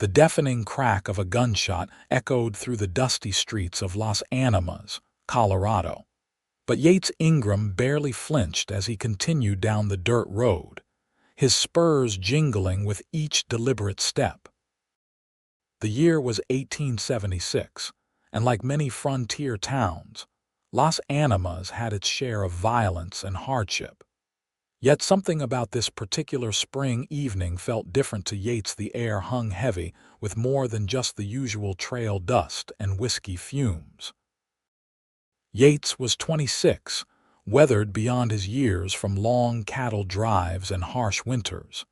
The deafening crack of a gunshot echoed through the dusty streets of Las Animas, Colorado. But Yates Ingram barely flinched as he continued down the dirt road, his spurs jingling with each deliberate step. The year was 1876, and like many frontier towns, Las Animas had its share of violence and hardship. Yet something about this particular spring evening felt different to Yates. The air hung heavy with more than just the usual trail dust and whiskey fumes. Yates was 26, weathered beyond his years from long cattle drives and harsh winters.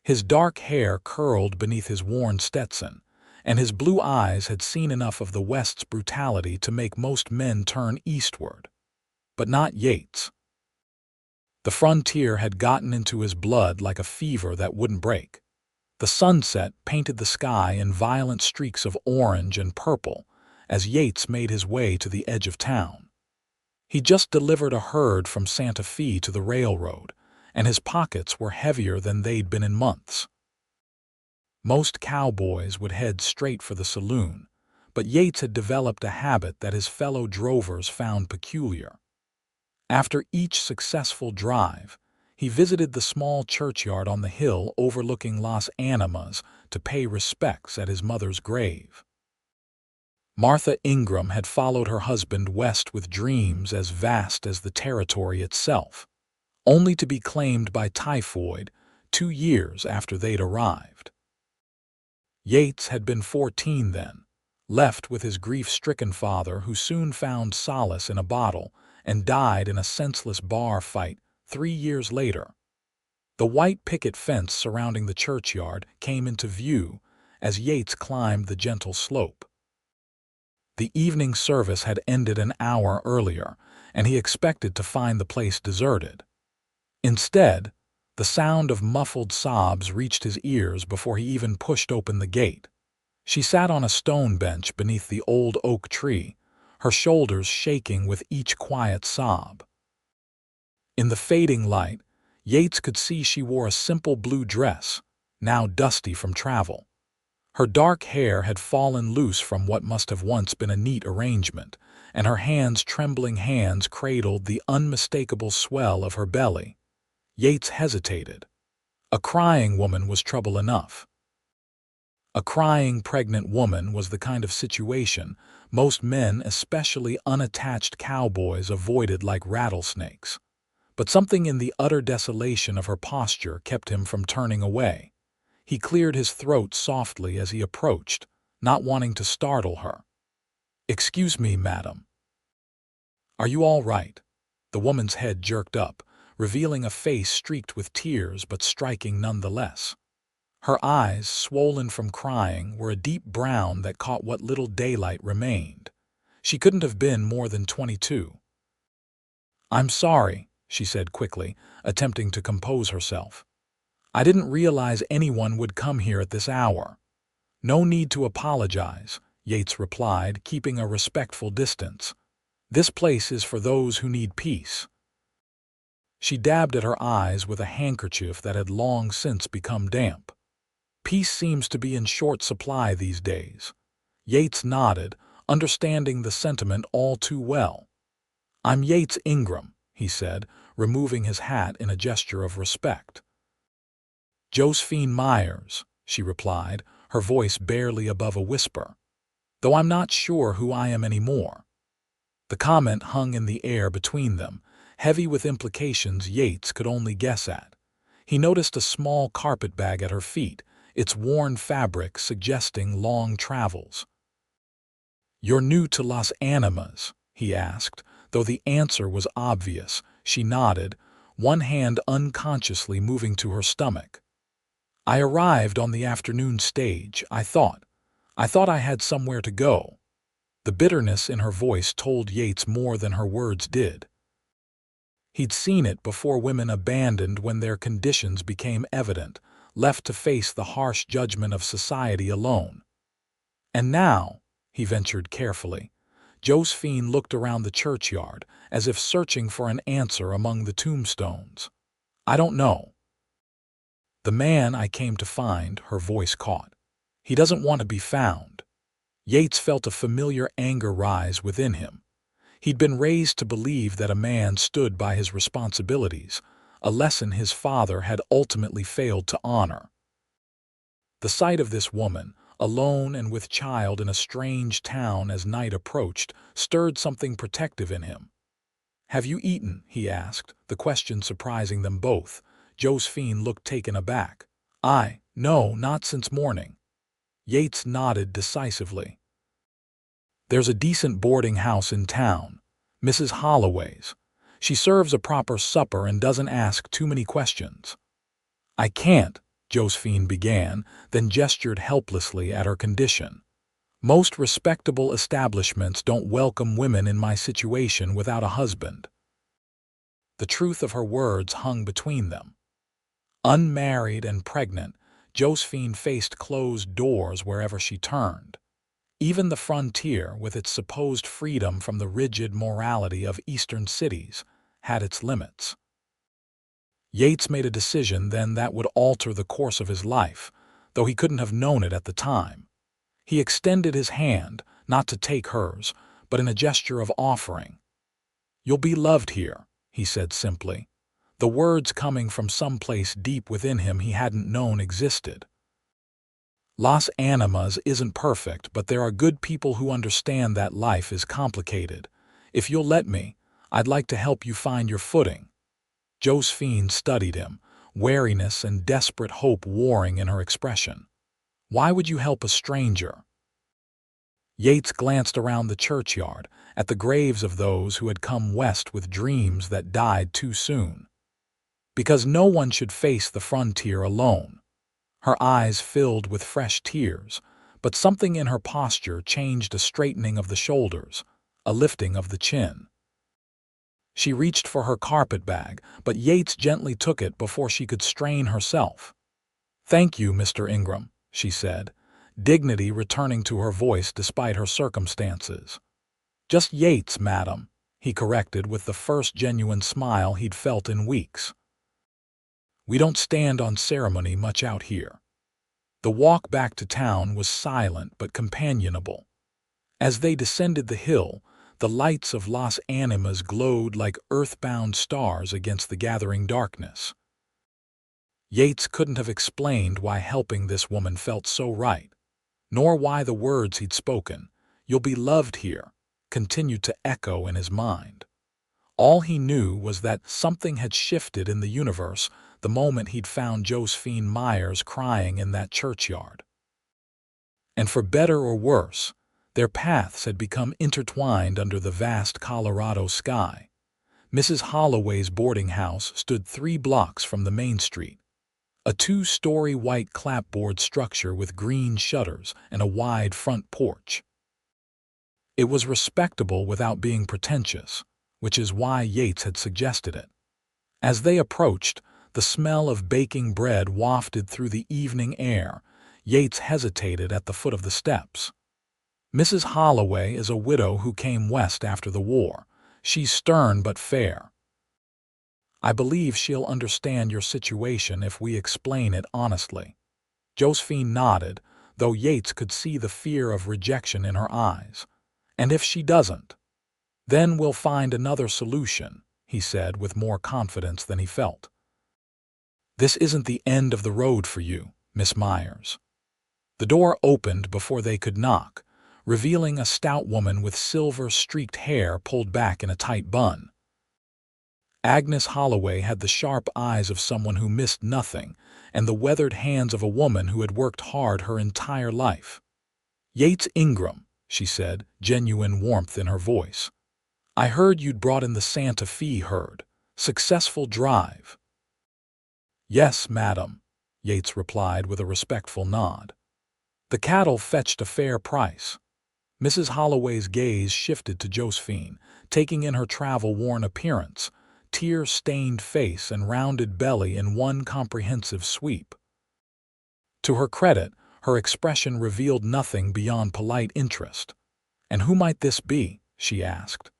His dark hair curled beneath his worn Stetson, and his blue eyes had seen enough of the West's brutality to make most men turn eastward. But not Yates. The frontier had gotten into his blood like a fever that wouldn't break. The sunset painted the sky in violent streaks of orange and purple as Yates made his way to the edge of town. He just delivered a herd from Santa Fe to the railroad, and his pockets were heavier than they'd been in months. Most cowboys would head straight for the saloon, but Yates had developed a habit that his fellow drovers found peculiar. After each successful drive, he visited the small churchyard on the hill overlooking Las Animas to pay respects at his mother's grave. Martha Ingram had followed her husband west with dreams as vast as the territory itself, only to be claimed by typhoid 2 years after they'd arrived. Yates had been 14 then, left with his grief-stricken father who soon found solace in a bottle and died in a senseless bar fight 3 years later. The white picket fence surrounding the churchyard came into view as Yates climbed the gentle slope. The evening service had ended an hour earlier, and he expected to find the place deserted. Instead, the sound of muffled sobs reached his ears before he even pushed open the gate. She sat on a stone bench beneath the old oak tree, her shoulders shaking with each quiet sob. In the fading light, Yates could see she wore a simple blue dress, now dusty from travel. Her dark hair had fallen loose from what must have once been a neat arrangement, and her trembling hands cradled the unmistakable swell of her belly. Yates hesitated. A crying woman was trouble enough. A crying pregnant woman was the kind of situation most men, especially unattached cowboys, avoided like rattlesnakes. But something in the utter desolation of her posture kept him from turning away. He cleared his throat softly as he approached, not wanting to startle her. "Excuse me, madam. Are you all right?" The woman's head jerked up, revealing a face streaked with tears but striking nonetheless. Her eyes, swollen from crying, were a deep brown that caught what little daylight remained. She couldn't have been more than 22. "I'm sorry," she said quickly, attempting to compose herself. "I didn't realize anyone would come here at this hour." "No need to apologize," Yates replied, keeping a respectful distance. "This place is for those who need peace." She dabbed at her eyes with a handkerchief that had long since become damp. "Peace seems to be in short supply these days." Yates nodded, understanding the sentiment all too well. "I'm Yates Ingram," he said, removing his hat in a gesture of respect. "Josephine Myers," she replied, her voice barely above a whisper. "Though I'm not sure who I am anymore." The comment hung in the air between them, heavy with implications Yates could only guess at. He noticed a small carpetbag at her feet, its worn fabric suggesting long travels. "You're new to Las Animas?" he asked, though the answer was obvious. She nodded, one hand unconsciously moving to her stomach. "I arrived on the afternoon stage. I thought I had somewhere to go." The bitterness in her voice told Yates more than her words did. He'd seen it before: women abandoned when their conditions became evident, left to face the harsh judgment of society alone. "And now," he ventured carefully. Josephine looked around the churchyard, as if searching for an answer among the tombstones. "I don't know." "The man I came to find," her voice caught. He doesn't want to be found. Yates felt a familiar anger rise within him. He'd been raised to believe that a man stood by his responsibilities, a lesson his father had ultimately failed to honor. The sight of this woman, alone and with child in a strange town as night approached, stirred something protective in him. "Have you eaten?" he asked, the question surprising them both. Josephine looked taken aback. "No, not since morning." Yates nodded decisively. "There's a decent boarding house in town, Mrs. Holloway's. She serves a proper supper and doesn't ask too many questions." "I can't," Josephine began, then gestured helplessly at her condition. "Most respectable establishments don't welcome women in my situation without a husband." The truth of her words hung between them. Unmarried and pregnant, Josephine faced closed doors wherever she turned. Even the frontier, with its supposed freedom from the rigid morality of eastern cities, had its limits. Yates made a decision then that would alter the course of his life, though he couldn't have known it at the time. He extended his hand, not to take hers, but in a gesture of offering. "You'll be loved here," he said simply, the words coming from some place deep within him he hadn't known existed. "Las Animas isn't perfect, but there are good people who understand that life is complicated. If you'll let me, I'd like to help you find your footing." Josephine studied him, wariness and desperate hope warring in her expression. "Why would you help a stranger?" Yates glanced around the churchyard, at the graves of those who had come west with dreams that died too soon. "Because no one should face the frontier alone." Her eyes filled with fresh tears, but something in her posture changed, a straightening of the shoulders, a lifting of the chin. She reached for her carpetbag, but Yates gently took it before she could strain herself. "Thank you, Mr. Ingram," she said, dignity returning to her voice despite her circumstances. "Just Yates, madam," he corrected with the first genuine smile he'd felt in weeks. "We don't stand on ceremony much out here." The walk back to town was silent but companionable. As they descended the hill, the lights of Las Animas glowed like earthbound stars against the gathering darkness. Yates couldn't have explained why helping this woman felt so right, nor why the words he'd spoken, "You'll be loved here," continued to echo in his mind. All he knew was that something had shifted in the universe the moment he'd found Josephine Myers crying in that churchyard. And for better or worse, their paths had become intertwined under the vast Colorado sky. Mrs. Holloway's boarding house stood 3 blocks from the main street, a 2-story white clapboard structure with green shutters and a wide front porch. It was respectable without being pretentious, which is why Yates had suggested it. As they approached, the smell of baking bread wafted through the evening air. Yates hesitated at the foot of the steps. "Mrs. Holloway is a widow who came west after the war. She's stern but fair. I believe she'll understand your situation if we explain it honestly." Josephine nodded, though Yates could see the fear of rejection in her eyes. "And if she doesn't? Then we'll find another solution," he said with more confidence than he felt. "This isn't the end of the road for you, Miss Myers." The door opened before they could knock, revealing a stout woman with silver-streaked hair pulled back in a tight bun. Agnes Holloway had the sharp eyes of someone who missed nothing, and the weathered hands of a woman who had worked hard her entire life. "Yates Ingram," she said, genuine warmth in her voice. "I heard you'd brought in the Santa Fe herd. Successful drive." "Yes, madam," Yates replied with a respectful nod. "The cattle fetched a fair price." Mrs. Holloway's gaze shifted to Josephine, taking in her travel-worn appearance, tear-stained face and rounded belly in one comprehensive sweep. To her credit, her expression revealed nothing beyond polite interest. "And who might this be?" she asked.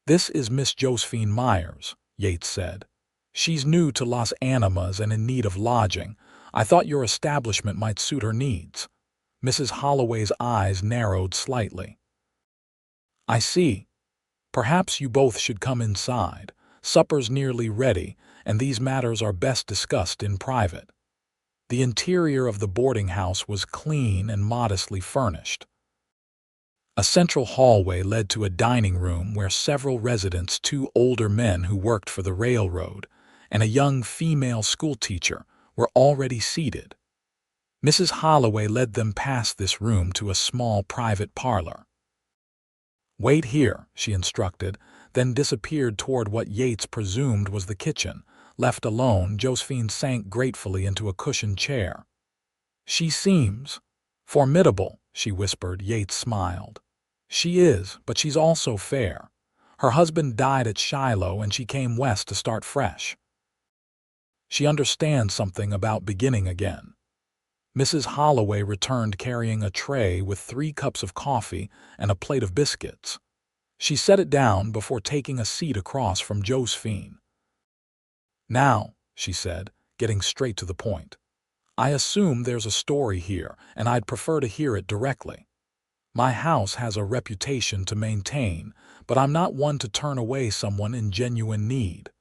"This is Miss Josephine Myers," Yates said. "She's new to Las Animas and in need of lodging. I thought your establishment might suit her needs." Mrs. Holloway's eyes narrowed slightly. "I see. Perhaps you both should come inside. Supper's nearly ready, and these matters are best discussed in private." The interior of the boarding house was clean and modestly furnished. A central hallway led to a dining room where several residents, two older men who worked for the railroad, and a young female schoolteacher, were already seated. Mrs. Holloway led them past this room to a small private parlor. "Wait here," she instructed, then disappeared toward what Yates presumed was the kitchen. Left alone, Josephine sank gratefully into a cushioned chair. "She seems formidable," she whispered. Yates smiled. "She is, but she's also fair. Her husband died at Shiloh and she came west to start fresh. She understands something about beginning again." Mrs. Holloway returned carrying a tray with 3 cups of coffee and a plate of biscuits. She set it down before taking a seat across from Josephine. "Now," she said, getting straight to the point, "I assume there's a story here, and I'd prefer to hear it directly. My house has a reputation to maintain, but I'm not one to turn away someone in genuine need."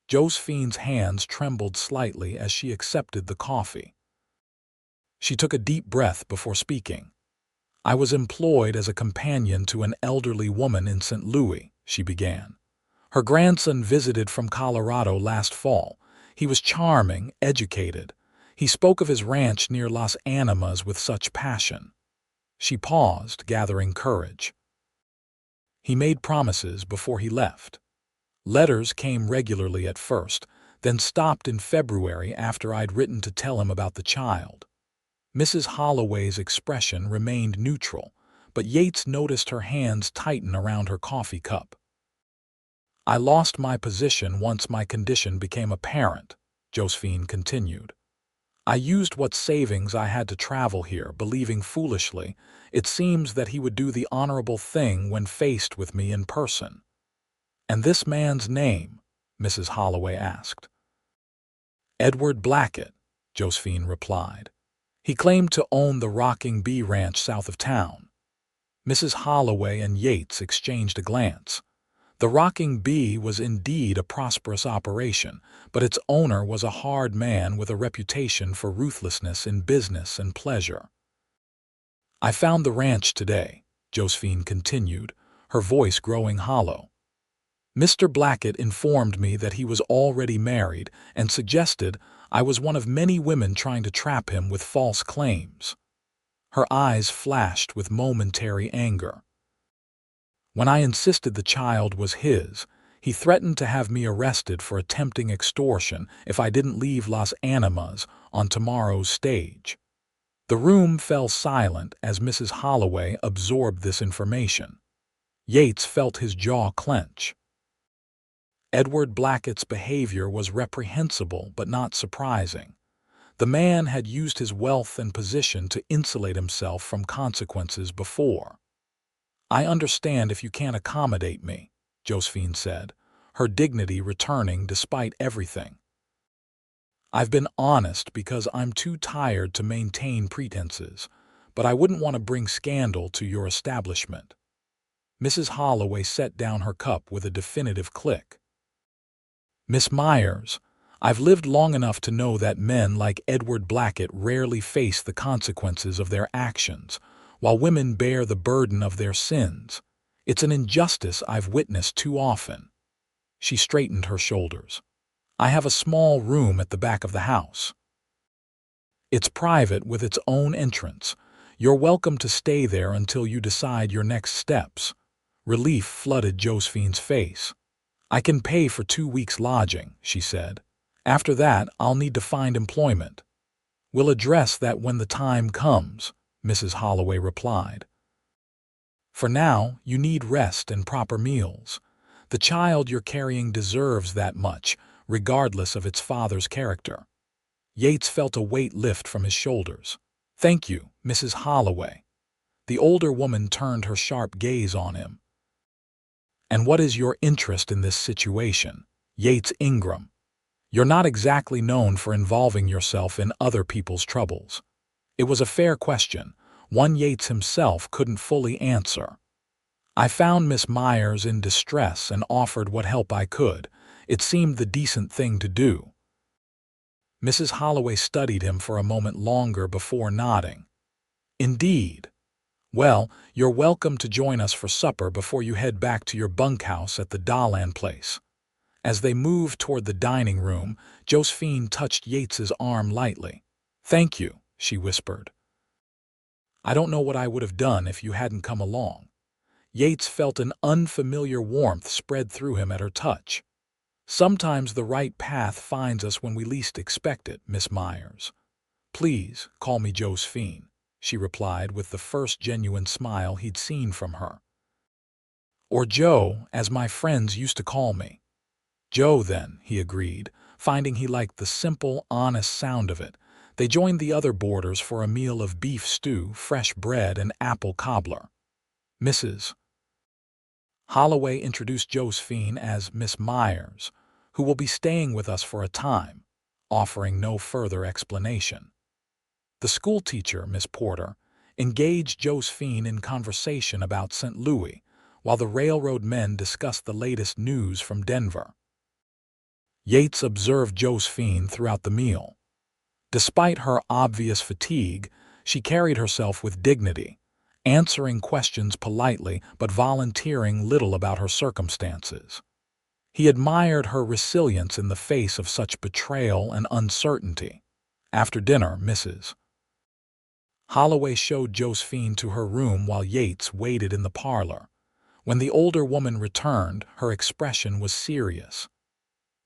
Josephine's hands trembled slightly as she accepted the coffee. She took a deep breath before speaking. "I was employed as a companion to an elderly woman in St. Louis," she began. "Her grandson visited from Colorado last fall. He was charming, educated. He spoke of his ranch near Las Animas with such passion." She paused, gathering courage. "He made promises before he left. Letters came regularly at first, then stopped in February after I'd written to tell him about the child." Mrs. Holloway's expression remained neutral, but Yates noticed her hands tighten around her coffee cup. "I lost my position once my condition became apparent," Josephine continued. "I used what savings I had to travel here, believing foolishly it seems that he would do the honorable thing when faced with me in person." "And this man's name?" Mrs. Holloway asked. "Edward Blackett," Josephine replied. "He claimed to own the Rocking Bee Ranch south of town." Mrs. Holloway and Yates exchanged a glance. The Rocking Bee was indeed a prosperous operation, but its owner was a hard man with a reputation for ruthlessness in business and pleasure. "I found the ranch today," Josephine continued, her voice growing hollow. "Mr. Blackett informed me that he was already married and suggested I was one of many women trying to trap him with false claims." Her eyes flashed with momentary anger. "When I insisted the child was his, he threatened to have me arrested for attempting extortion if I didn't leave Las Animas on tomorrow's stage." The room fell silent as Mrs. Holloway absorbed this information. Yates felt his jaw clench. Edward Blackett's behavior was reprehensible but not surprising. The man had used his wealth and position to insulate himself from consequences before. "I understand if you can't accommodate me," Josephine said, her dignity returning despite everything. "I've been honest because I'm too tired to maintain pretenses, but I wouldn't want to bring scandal to your establishment." Mrs. Holloway set down her cup with a definitive click. "Miss Myers, I've lived long enough to know that men like Edward Blackett rarely face the consequences of their actions, while women bear the burden of their sins. It's an injustice I've witnessed too often." She straightened her shoulders. "I have a small room at the back of the house. It's private with its own entrance. You're welcome to stay there until you decide your next steps." Relief flooded Josephine's face. "I can pay for 2 weeks' lodging," she said. "After that, I'll need to find employment." "We'll address that when the time comes," Mrs. Holloway replied. "For now, you need rest and proper meals. The child you're carrying deserves that much, regardless of its father's character." Yates felt a weight lift from his shoulders. "Thank you, Mrs. Holloway." The older woman turned her sharp gaze on him. "And what is your interest in this situation, Yates Ingram? You're not exactly known for involving yourself in other people's troubles." It was a fair question, one Yates himself couldn't fully answer. I found Miss Myers in distress and offered what help I could. It seemed the decent thing to do. Mrs. Holloway studied him for a moment longer before nodding. Indeed. Well, you're welcome to join us for supper before you head back to your bunkhouse at the Dalan place. As they moved toward the dining room, Josephine touched Yates's arm lightly. "Thank you," she whispered. "I don't know what I would have done if you hadn't come along." Yates felt an unfamiliar warmth spread through him at her touch. "Sometimes the right path finds us when we least expect it, Miss Myers." "Please, call me Josephine," she replied with the first genuine smile he'd seen from her. "Or Joe, as my friends used to call me." "Joe, then," he agreed, finding he liked the simple, honest sound of it. They joined the other boarders for a meal of beef stew, fresh bread, and apple cobbler. Mrs. Holloway introduced Josephine as Miss Myers, who will be staying with us for a time, offering no further explanation. The schoolteacher, Miss Porter, engaged Josephine in conversation about St. Louis, while the railroad men discussed the latest news from Denver. Yates observed Josephine throughout the meal. Despite her obvious fatigue, she carried herself with dignity, answering questions politely but volunteering little about her circumstances. He admired her resilience in the face of such betrayal and uncertainty. After dinner, Mrs. Holloway showed Josephine to her room while Yates waited in the parlor. When the older woman returned, her expression was serious.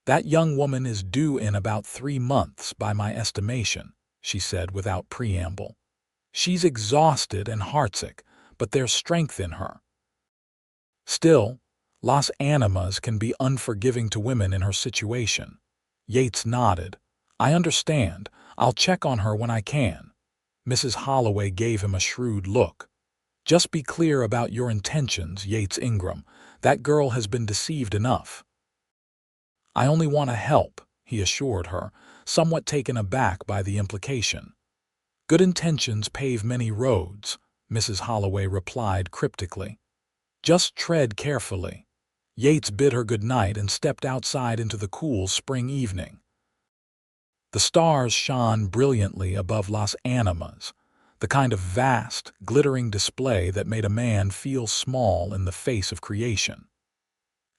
"That young woman is due in about 3 months, by my estimation," she said without preamble. "She's exhausted and heartsick, but there's strength in her." Still, Las Animas can be unforgiving to women in her situation. Yates nodded. "I understand. I'll check on her when I can." Mrs. Holloway gave him a shrewd look. "Just be clear about your intentions, Yates Ingram. That girl has been deceived enough." "I only want to help," he assured her, somewhat taken aback by the implication. "Good intentions pave many roads," Mrs. Holloway replied cryptically. "Just tread carefully." Yates bid her good night and stepped outside into the cool spring evening. The stars shone brilliantly above Las Animas, the kind of vast, glittering display that made a man feel small in the face of creation.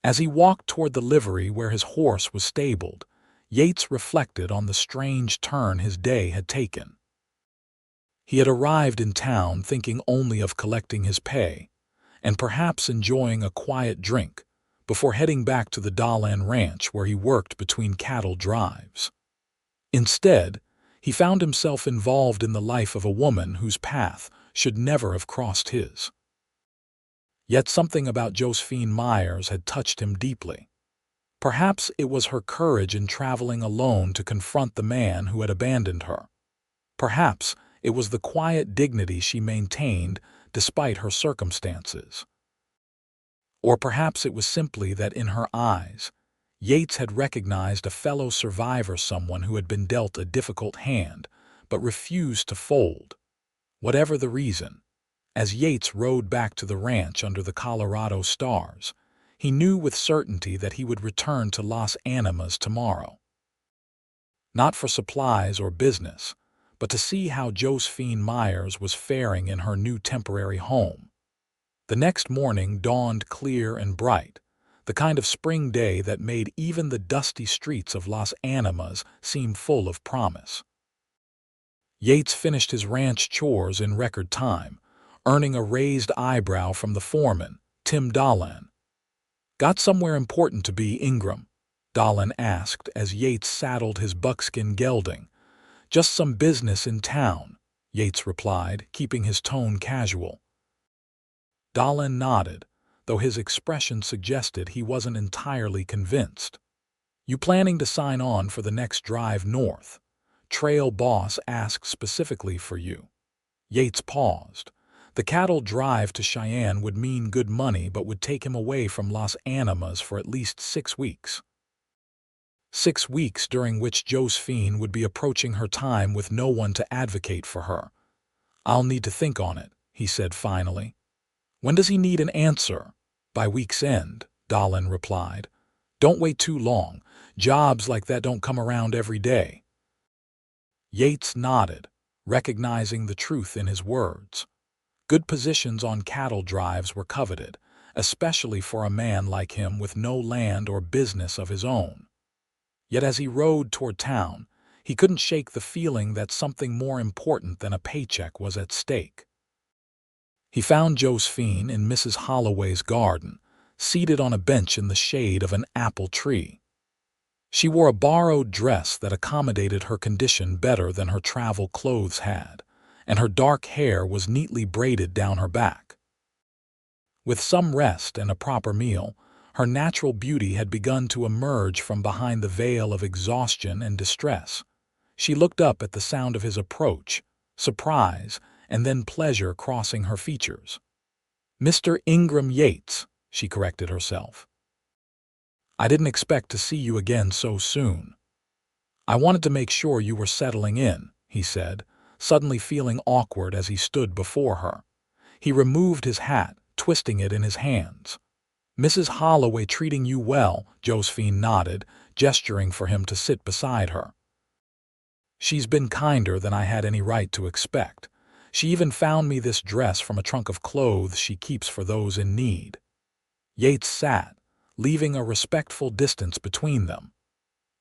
As he walked toward the livery where his horse was stabled, Yates reflected on the strange turn his day had taken. He had arrived in town thinking only of collecting his pay, and perhaps enjoying a quiet drink, before heading back to the Dalan ranch where he worked between cattle drives. Instead, he found himself involved in the life of a woman whose path should never have crossed his. Yet something about Josephine Myers had touched him deeply. Perhaps it was her courage in traveling alone to confront the man who had abandoned her. Perhaps it was the quiet dignity she maintained despite her circumstances. Or perhaps it was simply that in her eyes, Yates had recognized a fellow survivor, someone who had been dealt a difficult hand, but refused to fold. Whatever the reason, as Yates rode back to the ranch under the Colorado stars, he knew with certainty that he would return to Las Animas tomorrow. Not for supplies or business, but to see how Josephine Myers was faring in her new temporary home. The next morning dawned clear and bright, the kind of spring day that made even the dusty streets of Las Animas seem full of promise. Yates finished his ranch chores in record time, earning a raised eyebrow from the foreman, Tim Dalan. "Got somewhere important to be, Ingram?" Dalan asked as Yates saddled his buckskin gelding. "Just some business in town," Yates replied, keeping his tone casual. Dalan nodded, though his expression suggested he wasn't entirely convinced. "You planning to sign on for the next drive north? Trail boss asked specifically for you." Yates paused. The cattle drive to Cheyenne would mean good money but would take him away from Las Animas for at least 6 weeks. 6 weeks during which Josephine would be approaching her time with no one to advocate for her. "I'll need to think on it," he said finally. "When does he need an answer?" "By week's end," Dahlin replied. "Don't wait too long. Jobs like that don't come around every day." Yates nodded, recognizing the truth in his words. Good positions on cattle drives were coveted, especially for a man like him with no land or business of his own. Yet as he rode toward town, he couldn't shake the feeling that something more important than a paycheck was at stake. He found Josephine in Mrs. Holloway's garden, seated on a bench in the shade of an apple tree. She wore a borrowed dress that accommodated her condition better than her travel clothes had, and her dark hair was neatly braided down her back. With some rest and a proper meal, her natural beauty had begun to emerge from behind the veil of exhaustion and distress. She looked up at the sound of his approach, surprise, and then pleasure crossing her features. "Mr. Ingram Yates," she corrected herself. "I didn't expect to see you again so soon." "I wanted to make sure you were settling in," he said, suddenly feeling awkward as he stood before her. He removed his hat, twisting it in his hands. "Mrs. Holloway treating you well?" Josephine nodded, gesturing for him to sit beside her. "She's been kinder than I had any right to expect. She even found me this dress from a trunk of clothes she keeps for those in need." Yates sat, leaving a respectful distance between them.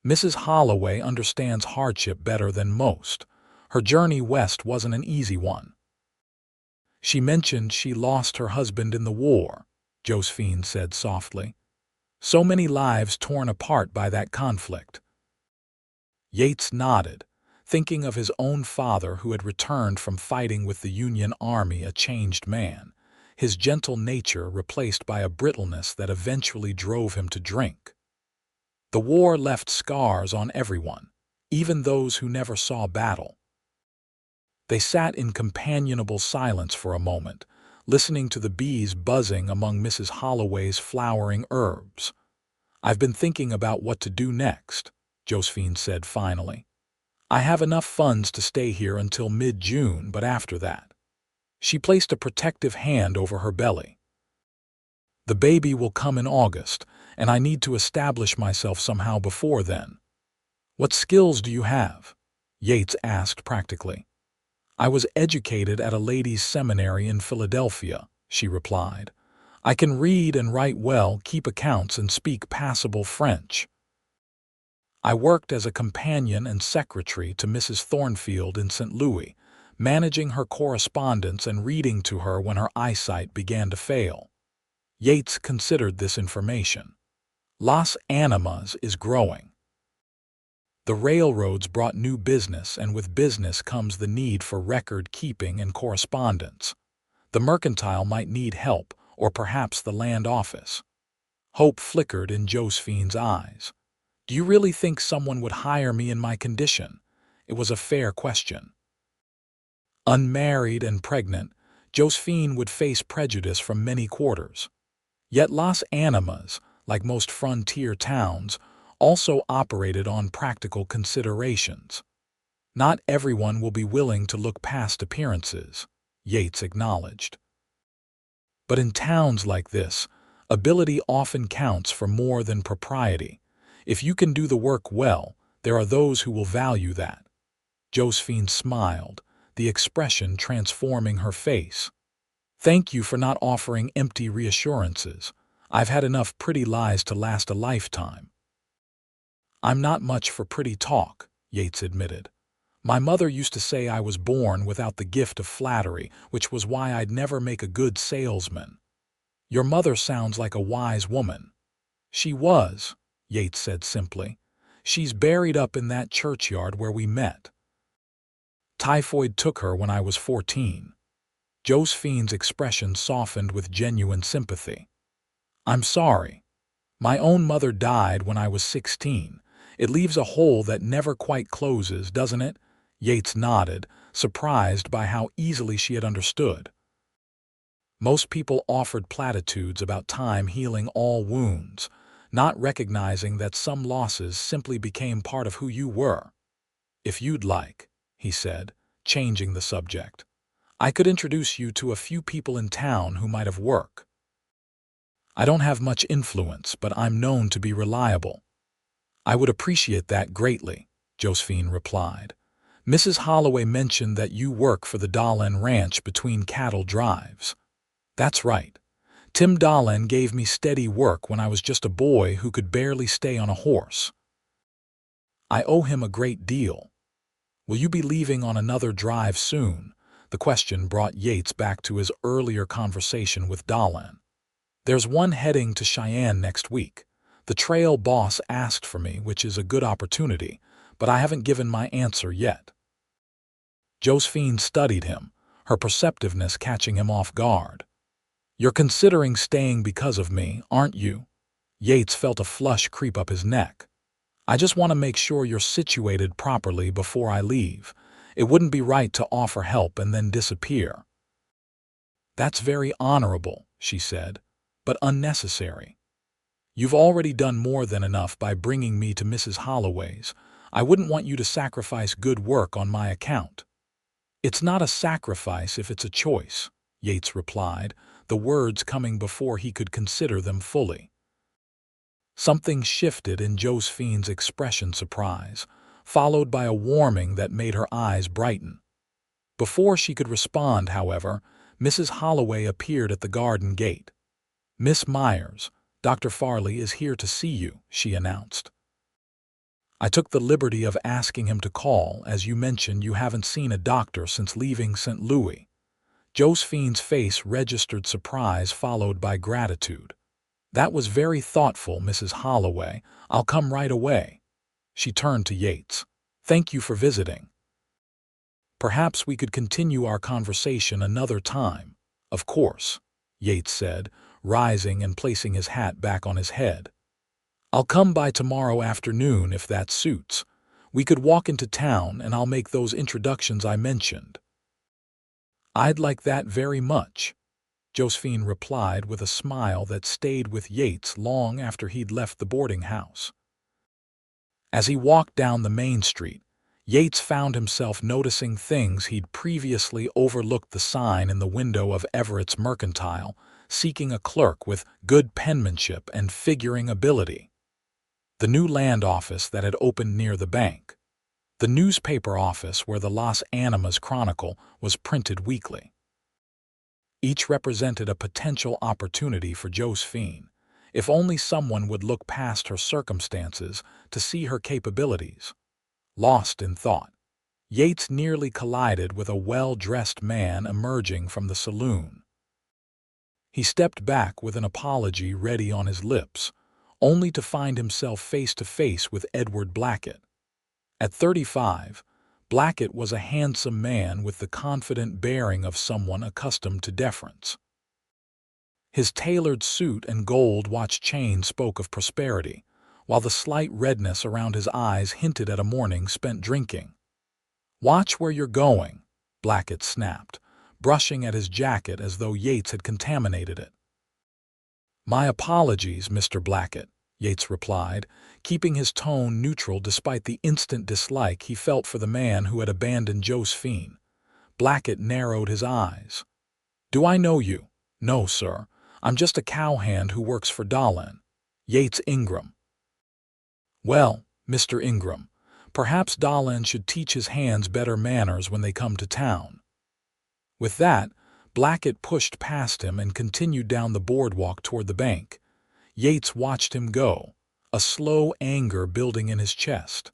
Mrs. Holloway understands hardship better than most. Her journey west wasn't an easy one. "She mentioned she lost her husband in the war," Josephine said softly. "So many lives torn apart by that conflict." Yates nodded, thinking of his own father who had returned from fighting with the Union Army a changed man, his gentle nature replaced by a brittleness that eventually drove him to drink. The war left scars on everyone, even those who never saw battle. They sat in companionable silence for a moment, listening to the bees buzzing among Mrs. Holloway's flowering herbs. "I've been thinking about what to do next," Josephine said finally. "I have enough funds to stay here until mid-June, but after that." She placed a protective hand over her belly. "The baby will come in August, and I need to establish myself somehow before then." "What skills do you have?" Yates asked practically. "I was educated at a ladies' seminary in Philadelphia," she replied. "I can read and write well, keep accounts, and speak passable French. I worked as a companion and secretary to Mrs. Thornfield in St. Louis, managing her correspondence and reading to her when her eyesight began to fail." Yates considered this information. Las Animas is growing. The railroads brought new business, and with business comes the need for record-keeping and correspondence. The mercantile might need help, or perhaps the land office. Hope flickered in Josephine's eyes. "Do you really think someone would hire me in my condition?" It was a fair question. Unmarried and pregnant, Josephine would face prejudice from many quarters. Yet Las Animas, like most frontier towns, also operated on practical considerations. "Not everyone will be willing to look past appearances," Yates acknowledged. "But in towns like this, ability often counts for more than propriety. If you can do the work well, there are those who will value that." Josephine smiled, the expression transforming her face. "Thank you for not offering empty reassurances. I've had enough pretty lies to last a lifetime." "I'm not much for pretty talk," Yates admitted. "My mother used to say I was born without the gift of flattery, which was why I'd never make a good salesman." "Your mother sounds like a wise woman." "She was," Yates said simply. "She's buried up in that churchyard where we met. Typhoid took her when I was 14. Josephine's expression softened with genuine sympathy. "I'm sorry. My own mother died when I was 16. It leaves a hole that never quite closes, doesn't it?" Yates nodded, surprised by how easily she had understood. Most people offered platitudes about time healing all wounds, not recognizing that some losses simply became part of who you were. "If you'd like," he said, changing the subject. I could introduce you to a few people in town who might have work. I don't have much influence, but I'm known to be reliable. I would appreciate that greatly, Josephine replied. Mrs. Holloway mentioned that you work for the Dahlen Ranch between cattle drives. That's right. Tim Dahlen gave me steady work when I was just a boy who could barely stay on a horse. I owe him a great deal. Will you be leaving on another drive soon? The question brought Yates back to his earlier conversation with Dahlen. There's one heading to Cheyenne next week. The trail boss asked for me, which is a good opportunity, but I haven't given my answer yet. Josephine studied him, her perceptiveness catching him off guard. You're considering staying because of me, aren't you? Yates felt a flush creep up his neck. I just want to make sure you're situated properly before I leave. It wouldn't be right to offer help and then disappear. That's very honorable, she said, but unnecessary. You've already done more than enough by bringing me to Mrs. Holloway's. I wouldn't want you to sacrifice good work on my account. It's not a sacrifice if it's a choice, Yates replied, the words coming before he could consider them fully. Something shifted in Josephine's expression surprise, followed by a warming that made her eyes brighten. Before she could respond, however, Mrs. Holloway appeared at the garden gate. Miss Myers, Dr. Farley is here to see you, she announced. I took the liberty of asking him to call, as you mentioned you haven't seen a doctor since leaving St. Louis. Josephine's face registered surprise followed by gratitude. That was very thoughtful, Mrs. Holloway. I'll come right away. She turned to Yates. Thank you for visiting. Perhaps we could continue our conversation another time. Of course, Yates said, rising and placing his hat back on his head. I'll come by tomorrow afternoon if that suits. We could walk into town and I'll make those introductions I mentioned. I'd like that very much, Josephine replied with a smile that stayed with Yates long after he'd left the boarding house. As he walked down the main street, Yates found himself noticing things he'd previously overlooked: the sign in the window of Everett's Mercantile, seeking a clerk with good penmanship and figuring ability. The new land office that had opened near the bank. The newspaper office where the Las Animas Chronicle was printed weekly. Each represented a potential opportunity for Josephine, if only someone would look past her circumstances to see her capabilities. Lost in thought, Yates nearly collided with a well-dressed man emerging from the saloon. He stepped back with an apology ready on his lips, only to find himself face to face with Edward Blackett. At 35, Blackett was a handsome man with the confident bearing of someone accustomed to deference. His tailored suit and gold watch chain spoke of prosperity, while the slight redness around his eyes hinted at a morning spent drinking. "Watch where you're going," Blackett snapped, brushing at his jacket as though Yates had contaminated it. "My apologies, Mr. Blackett," Yates replied, keeping his tone neutral despite the instant dislike he felt for the man who had abandoned Josephine. Blackett narrowed his eyes. "Do I know you?" "No, sir. I'm just a cowhand who works for Dahlen. Yates Ingram." "Well, Mr. Ingram, perhaps Dahlen should teach his hands better manners when they come to town." With that, Blackett pushed past him and continued down the boardwalk toward the bank. Yates watched him go, a slow anger building in his chest.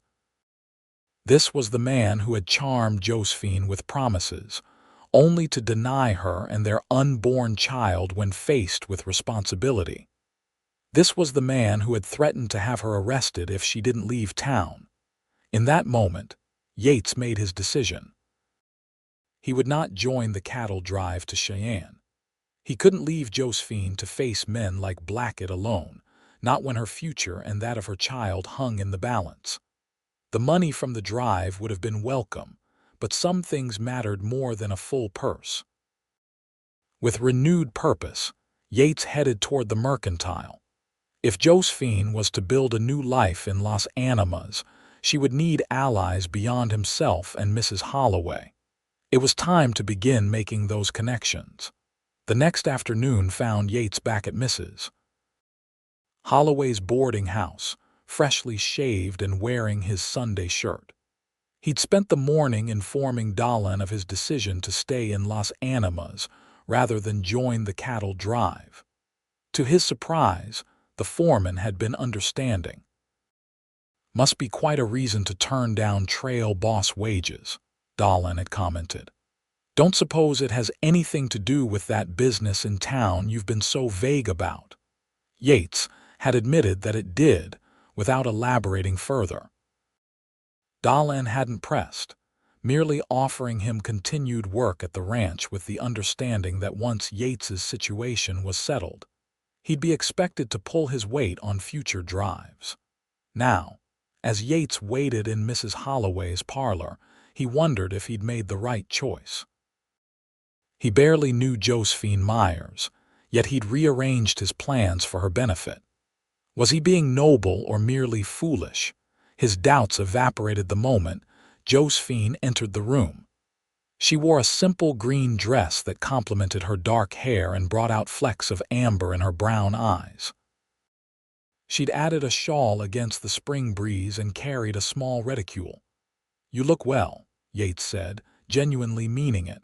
This was the man who had charmed Josephine with promises, only to deny her and their unborn child when faced with responsibility. This was the man who had threatened to have her arrested if she didn't leave town. In that moment, Yates made his decision. He would not join the cattle drive to Cheyenne. He couldn't leave Josephine to face men like Blackett alone, not when her future and that of her child hung in the balance. The money from the drive would have been welcome, but some things mattered more than a full purse. With renewed purpose, Yates headed toward the Mercantile. If Josephine was to build a new life in Las Animas, she would need allies beyond himself and Mrs. Holloway. It was time to begin making those connections. The next afternoon found Yates back at Mrs. Holloway's boarding house, freshly shaved and wearing his Sunday shirt. He'd spent the morning informing Dahlin of his decision to stay in Las Animas rather than join the cattle drive. To his surprise, the foreman had been understanding. "Must be quite a reason to turn down trail boss wages," Dahlin had commented. "Don't suppose it has anything to do with that business in town you've been so vague about?" Yates had admitted that it did, without elaborating further. Dahlin hadn't pressed, merely offering him continued work at the ranch with the understanding that once Yates's situation was settled, he'd be expected to pull his weight on future drives. Now, as Yates waited in Mrs. Holloway's parlor, he wondered if he'd made the right choice. He barely knew Josephine Myers, yet he'd rearranged his plans for her benefit. Was he being noble or merely foolish? His doubts evaporated the moment Josephine entered the room. She wore a simple green dress that complemented her dark hair and brought out flecks of amber in her brown eyes. She'd added a shawl against the spring breeze and carried a small reticule. "You look well," Yates said, genuinely meaning it.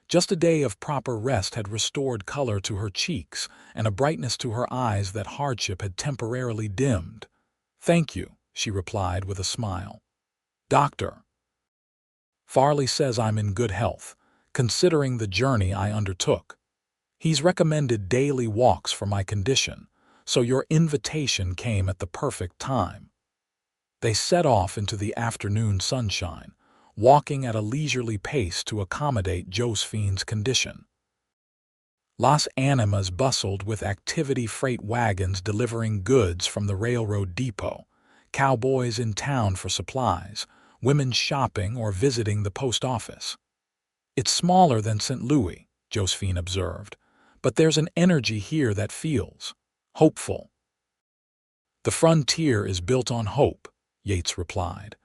Just a day of proper rest had restored color to her cheeks and a brightness to her eyes that hardship had temporarily dimmed. "Thank you," she replied with a smile. "Doctor Farley says I'm in good health, considering the journey I undertook. He's recommended daily walks for my condition, so your invitation came at the perfect time." They set off into the afternoon sunshine, walking at a leisurely pace to accommodate Josephine's condition. Las Animas bustled with activity, freight wagons delivering goods from the railroad depot, cowboys in town for supplies, women shopping or visiting the post office. "It's smaller than St. Louis," Josephine observed, "but there's an energy here that feels hopeful." "The frontier is built on hope," Yates replied.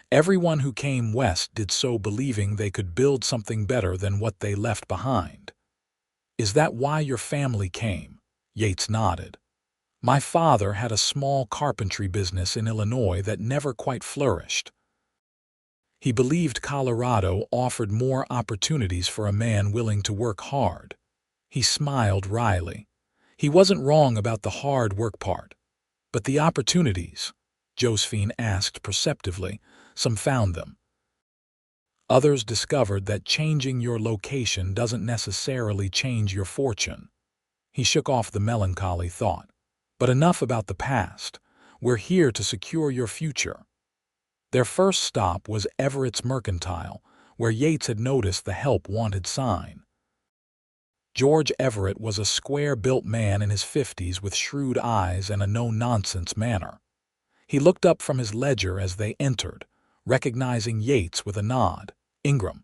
"Everyone who came west did so believing they could build something better than what they left behind." "Is that why your family came?" Yates nodded. "My father had a small carpentry business in Illinois that never quite flourished. He believed Colorado offered more opportunities for a man willing to work hard." He smiled wryly. He wasn't wrong about the hard work part. "But the opportunities?" Josephine asked perceptively. "Some found them. Others discovered that changing your location doesn't necessarily change your fortune." He shook off the melancholy thought. "But enough about the past. We're here to secure your future." Their first stop was Everett's Mercantile, where Yates had noticed the help wanted sign. George Everett was a square-built man in his 50s with shrewd eyes and a no-nonsense manner. He looked up from his ledger as they entered, recognizing Yates with a nod. "Ingram,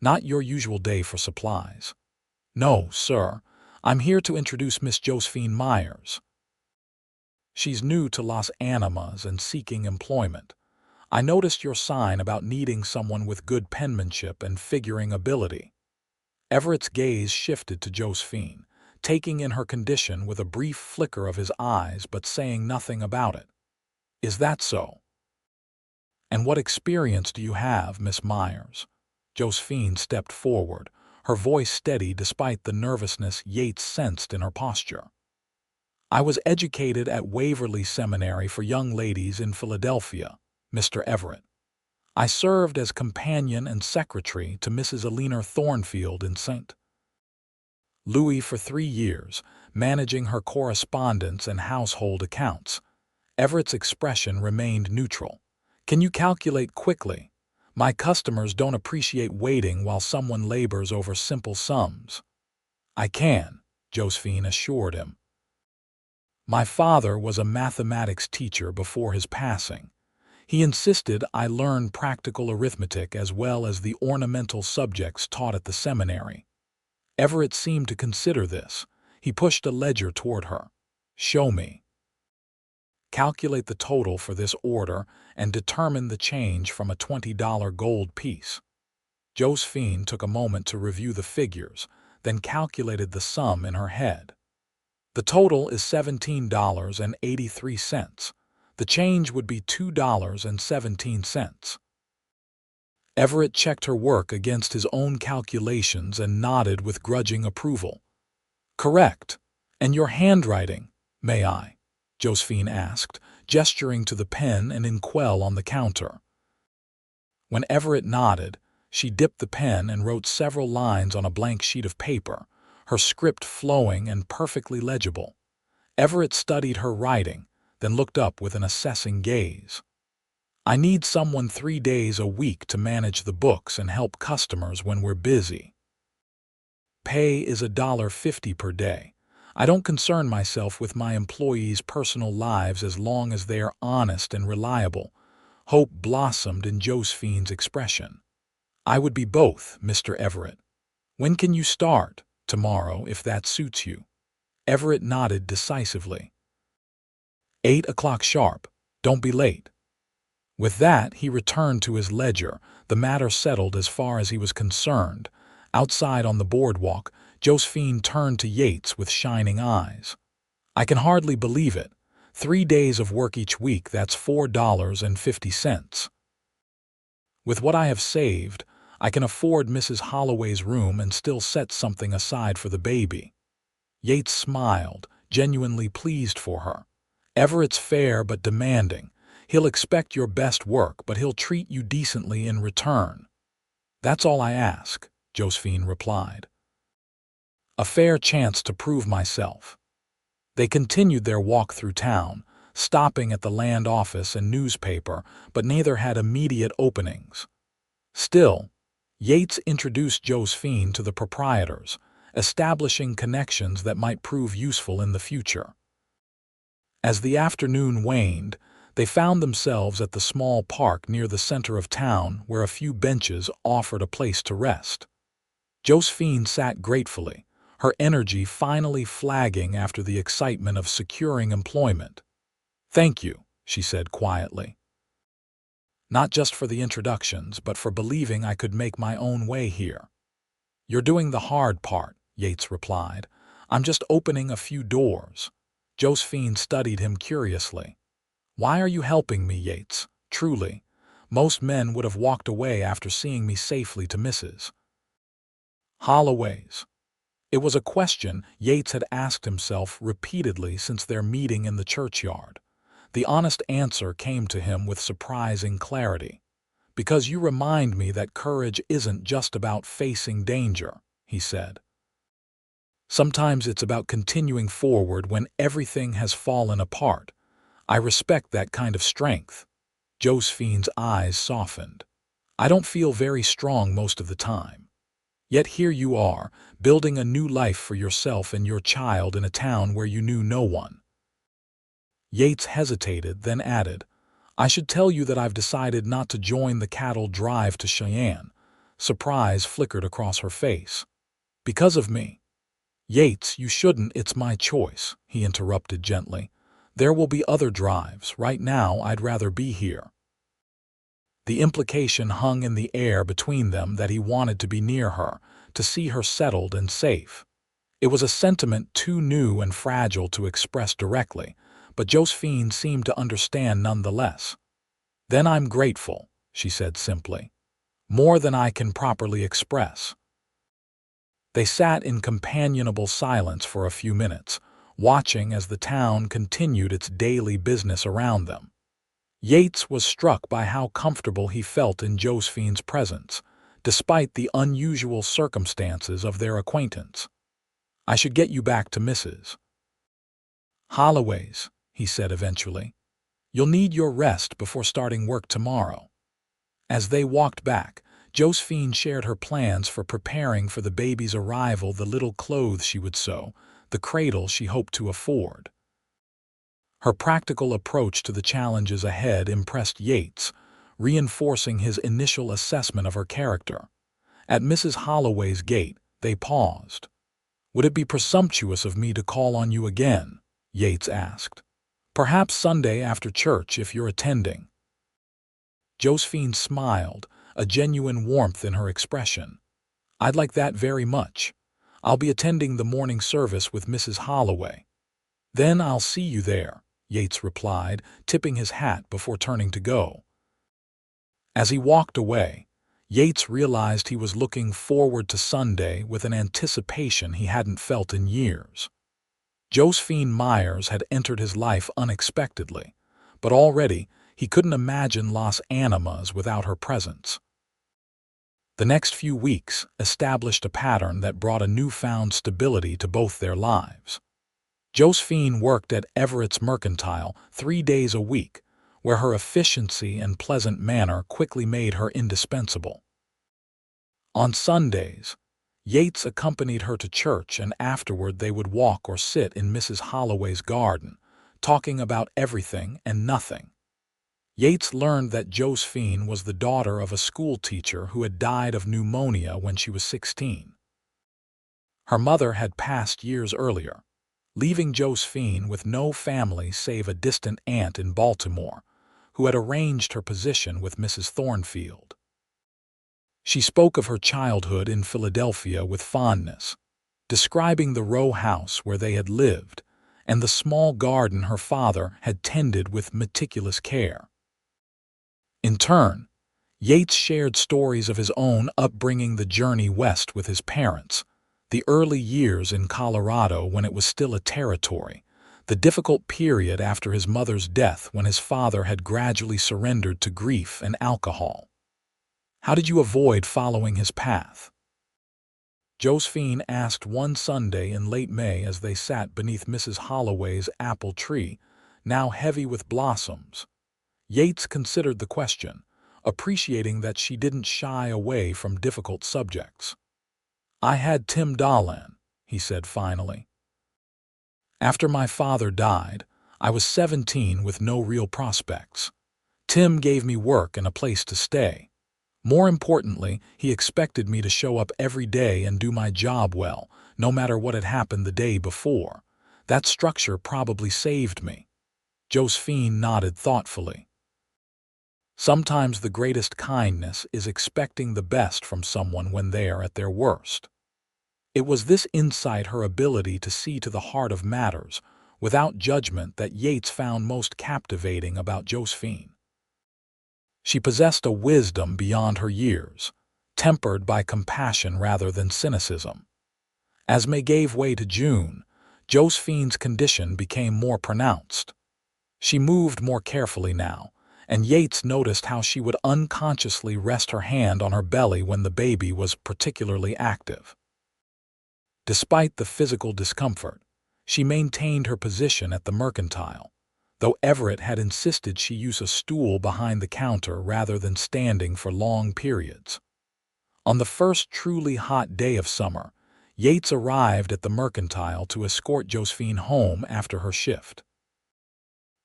not your usual day for supplies." "No, sir. I'm here to introduce Miss Josephine Myers. She's new to Las Animas and seeking employment. I noticed your sign about needing someone with good penmanship and figuring ability." Everett's gaze shifted to Josephine, taking in her condition with a brief flicker of his eyes but saying nothing about it. "Is that so? And what experience do you have, Miss Myers?" Josephine stepped forward, her voice steady despite the nervousness Yates sensed in her posture. "I was educated at Waverly Seminary for Young Ladies in Philadelphia, Mr. Everett. I served as companion and secretary to Mrs. Eleanor Thornfield in St. Louis for 3 years, managing her correspondence and household accounts." Everett's expression remained neutral. "Can you calculate quickly? My customers don't appreciate waiting while someone labors over simple sums." "I can," Josephine assured him. "My father was a mathematics teacher before his passing. He insisted I learn practical arithmetic as well as the ornamental subjects taught at the seminary." Everett seemed to consider this. He pushed a ledger toward her. "Show me. Calculate the total for this order and determine the change from a $20 gold piece." Josephine took a moment to review the figures, then calculated the sum in her head. The total is $17.83. The change would be $2.17. Everett checked her work against his own calculations and nodded with grudging approval. "Correct. And your handwriting, may I?" Josephine asked, gesturing to the pen and inkwell on the counter. When Everett nodded, she dipped the pen and wrote several lines on a blank sheet of paper, her script flowing and perfectly legible. Everett studied her writing, then looked up with an assessing gaze. "I need someone 3 days a week to manage the books and help customers when we're busy. Pay is $1.50 per day. I don't concern myself with my employees' personal lives as long as they are honest and reliable." Hope blossomed in Josephine's expression. "I would be both, Mr. Everett. When can you start?" "Tomorrow, if that suits you." Everett nodded decisively. 8 o'clock sharp. Don't be late." With that, he returned to his ledger, the matter settled as far as he was concerned. Outside on the boardwalk, Josephine turned to Yates with shining eyes. "I can hardly believe it. 3 days of work each week, that's $4.50. With what I have saved, I can afford Mrs. Holloway's room and still set something aside for the baby." Yates smiled, genuinely pleased for her. "Everett's fair but demanding. He'll expect your best work, but he'll treat you decently in return." "That's all I ask," Josephine replied. "A fair chance to prove myself." They continued their walk through town, stopping at the land office and newspaper, but neither had immediate openings. Still, Yates introduced Josephine to the proprietors, establishing connections that might prove useful in the future. As the afternoon waned, they found themselves at the small park near the center of town where a few benches offered a place to rest. Josephine sat gratefully, her energy finally flagging after the excitement of securing employment. "Thank you," she said quietly. "Not just for the introductions, but for believing I could make my own way here." "You're doing the hard part," Yates replied. "I'm just opening a few doors." Josephine studied him curiously. "Why are you helping me, Yates? Truly, most men would have walked away after seeing me safely to Mrs. Holloway's." It was a question Yates had asked himself repeatedly since their meeting in the churchyard. The honest answer came to him with surprising clarity. "Because you remind me that courage isn't just about facing danger," he said. "Sometimes it's about continuing forward when everything has fallen apart. I respect that kind of strength." Josephine's eyes softened. "I don't feel very strong most of the time. Yet here you are, building a new life for yourself and your child in a town where you knew no one." Yates hesitated, then added, "I should tell you that I've decided not to join the cattle drive to Cheyenne." Surprise flickered across her face. "Because of me?" "Yates, you shouldn't. It's my choice," he interrupted gently. "There will be other drives. Right now, I'd rather be here." The implication hung in the air between them that he wanted to be near her, to see her settled and safe. It was a sentiment too new and fragile to express directly, but Josephine seemed to understand nonetheless. "Then I'm grateful," she said simply. "More than I can properly express." They sat in companionable silence for a few minutes, watching as the town continued its daily business around them. Yates was struck by how comfortable he felt in Josephine's presence, despite the unusual circumstances of their acquaintance. "I should get you back to Mrs. Holloway's," he said eventually. "You'll need your rest before starting work tomorrow." As they walked back, Josephine shared her plans for preparing for the baby's arrival, the little clothes she would sew, the cradle she hoped to afford. Her practical approach to the challenges ahead impressed Yates, reinforcing his initial assessment of her character. At Mrs. Holloway's gate, they paused. "Would it be presumptuous of me to call on you again?" Yates asked. "Perhaps Sunday after church if you're attending." Josephine smiled, a genuine warmth in her expression. "I'd like that very much. I'll be attending the morning service with Mrs. Holloway." "Then I'll see you there," Yates replied, tipping his hat before turning to go. As he walked away, Yates realized he was looking forward to Sunday with an anticipation he hadn't felt in years. Josephine Myers had entered his life unexpectedly, but already he couldn't imagine Las Animas without her presence. The next few weeks established a pattern that brought a newfound stability to both their lives. Josephine worked at Everett's Mercantile 3 days a week, where her efficiency and pleasant manner quickly made her indispensable. On Sundays, Yates accompanied her to church, and afterward they would walk or sit in Mrs. Holloway's garden, talking about everything and nothing. Yates learned that Josephine was the daughter of a schoolteacher who had died of pneumonia when she was 16. Her mother had passed years earlier, leaving Josephine with no family save a distant aunt in Baltimore, who had arranged her position with Mrs. Thornfield. She spoke of her childhood in Philadelphia with fondness, describing the row house where they had lived and the small garden her father had tended with meticulous care. In turn, Yates shared stories of his own upbringing, the journey west with his parents, the early years in Colorado when it was still a territory, the difficult period after his mother's death when his father had gradually surrendered to grief and alcohol. "How did you avoid following his path?" Josephine asked one Sunday in late May as they sat beneath Mrs. Holloway's apple tree, now heavy with blossoms. Yates considered the question, appreciating that she didn't shy away from difficult subjects. "I had Tim Dolan," he said finally. "After my father died, I was 17 with no real prospects. Tim gave me work and a place to stay. More importantly, he expected me to show up every day and do my job well, no matter what had happened the day before. That structure probably saved me." Josephine nodded thoughtfully. Sometimes the greatest kindness is expecting the best from someone when they are at their worst. It was this insight, her ability to see to the heart of matters, without judgment, that Yates found most captivating about Josephine. She possessed a wisdom beyond her years, tempered by compassion rather than cynicism. As May gave way to June, Josephine's condition became more pronounced. She moved more carefully now, and Yates noticed how she would unconsciously rest her hand on her belly when the baby was particularly active. Despite the physical discomfort, she maintained her position at the Mercantile, though Everett had insisted she use a stool behind the counter rather than standing for long periods. On the first truly hot day of summer, Yates arrived at the Mercantile to escort Josephine home after her shift.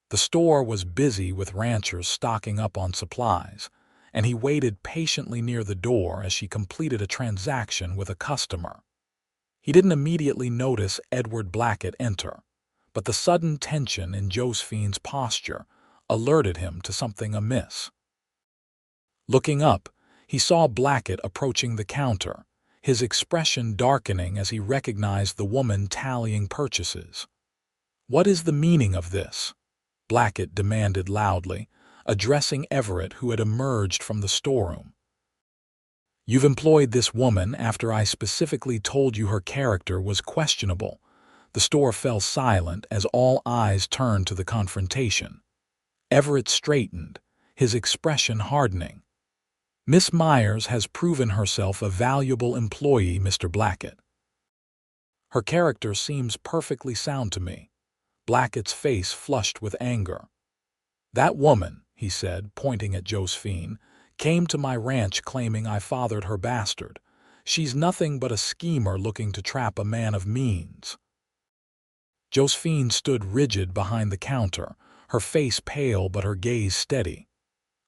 The store was busy with ranchers stocking up on supplies, and he waited patiently near the door as she completed a transaction with a customer. He didn't immediately notice Edward Blackett enter, but the sudden tension in Josephine's posture alerted him to something amiss. Looking up, he saw Blackett approaching the counter, his expression darkening as he recognized the woman tallying purchases. "What is the meaning of this?" Blackett demanded loudly, addressing Everett, who had emerged from the storeroom. "You've employed this woman after I specifically told you her character was questionable." The store fell silent as all eyes turned to the confrontation. Everett straightened, his expression hardening. "Miss Myers has proven herself a valuable employee, Mr. Blackett. Her character seems perfectly sound to me." Blackett's face flushed with anger. "That woman," he said, pointing at Josephine, "came to my ranch claiming I fathered her bastard. She's nothing but a schemer looking to trap a man of means." Josephine stood rigid behind the counter, her face pale but her gaze steady.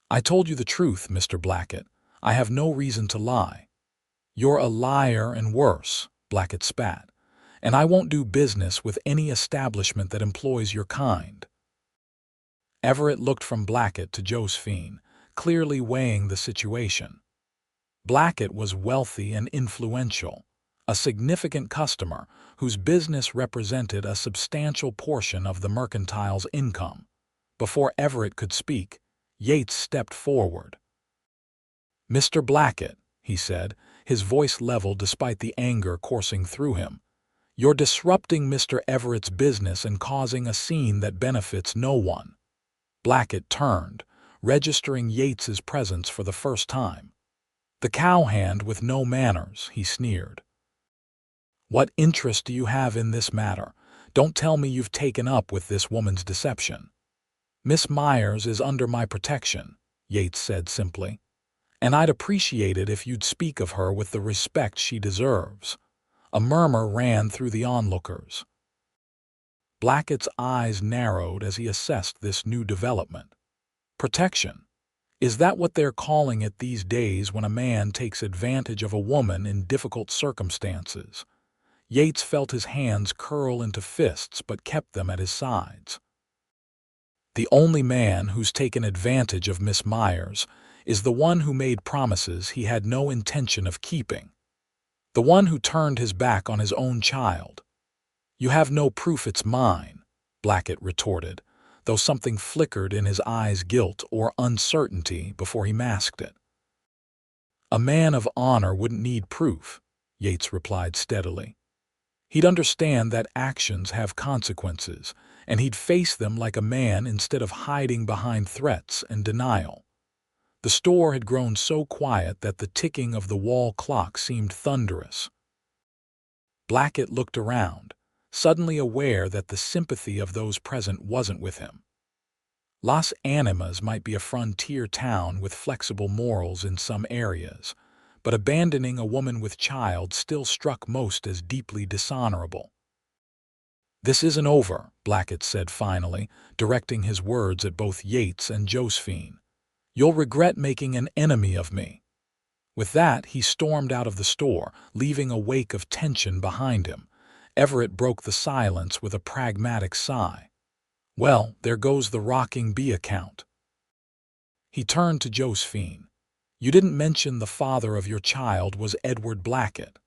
"I told you the truth, Mr. Blackett. I have no reason to lie." "You're a liar and worse," Blackett spat, "and I won't do business with any establishment that employs your kind." Everett looked from Blackett to Josephine, clearly weighing the situation. Blackett was wealthy and influential, a significant customer whose business represented a substantial portion of the mercantile's income. Before Everett could speak, Yates stepped forward. "Mr. Blackett," he said, his voice level despite the anger coursing through him, "you're disrupting Mr. Everett's business and causing a scene that benefits no one." Blackett turned, registering Yates's presence for the first time. "The cowhand with no manners," he sneered. "What interest do you have in this matter? Don't tell me you've taken up with this woman's deception." "Miss Myers is under my protection," Yates said simply, "and I'd appreciate it if you'd speak of her with the respect she deserves." A murmur ran through the onlookers. Blackett's eyes narrowed as he assessed this new development. Protection? Is that what they're calling it these days when a man takes advantage of a woman in difficult circumstances? Yates felt his hands curl into fists but kept them at his sides. "The only man who's taken advantage of Miss Myers is the one who made promises he had no intention of keeping. The one who turned his back on his own child." "You have no proof it's mine," Blackett retorted, though something flickered in his eyes, guilt or uncertainty, before he masked it. "A man of honor wouldn't need proof," Yates replied steadily. "He'd understand that actions have consequences, and he'd face them like a man instead of hiding behind threats and denial." The store had grown so quiet that the ticking of the wall clock seemed thunderous. Blackett looked around, suddenly aware that the sympathy of those present wasn't with him. Las Animas might be a frontier town with flexible morals in some areas, but abandoning a woman with child still struck most as deeply dishonorable. "This isn't over," Blackett said finally, directing his words at both Yates and Josephine. "You'll regret making an enemy of me." With that, he stormed out of the store, leaving a wake of tension behind him. Everett broke the silence with a pragmatic sigh. "Well, there goes the rocking bee account." He turned to Josephine. "You didn't mention the father of your child was Edward Blackett."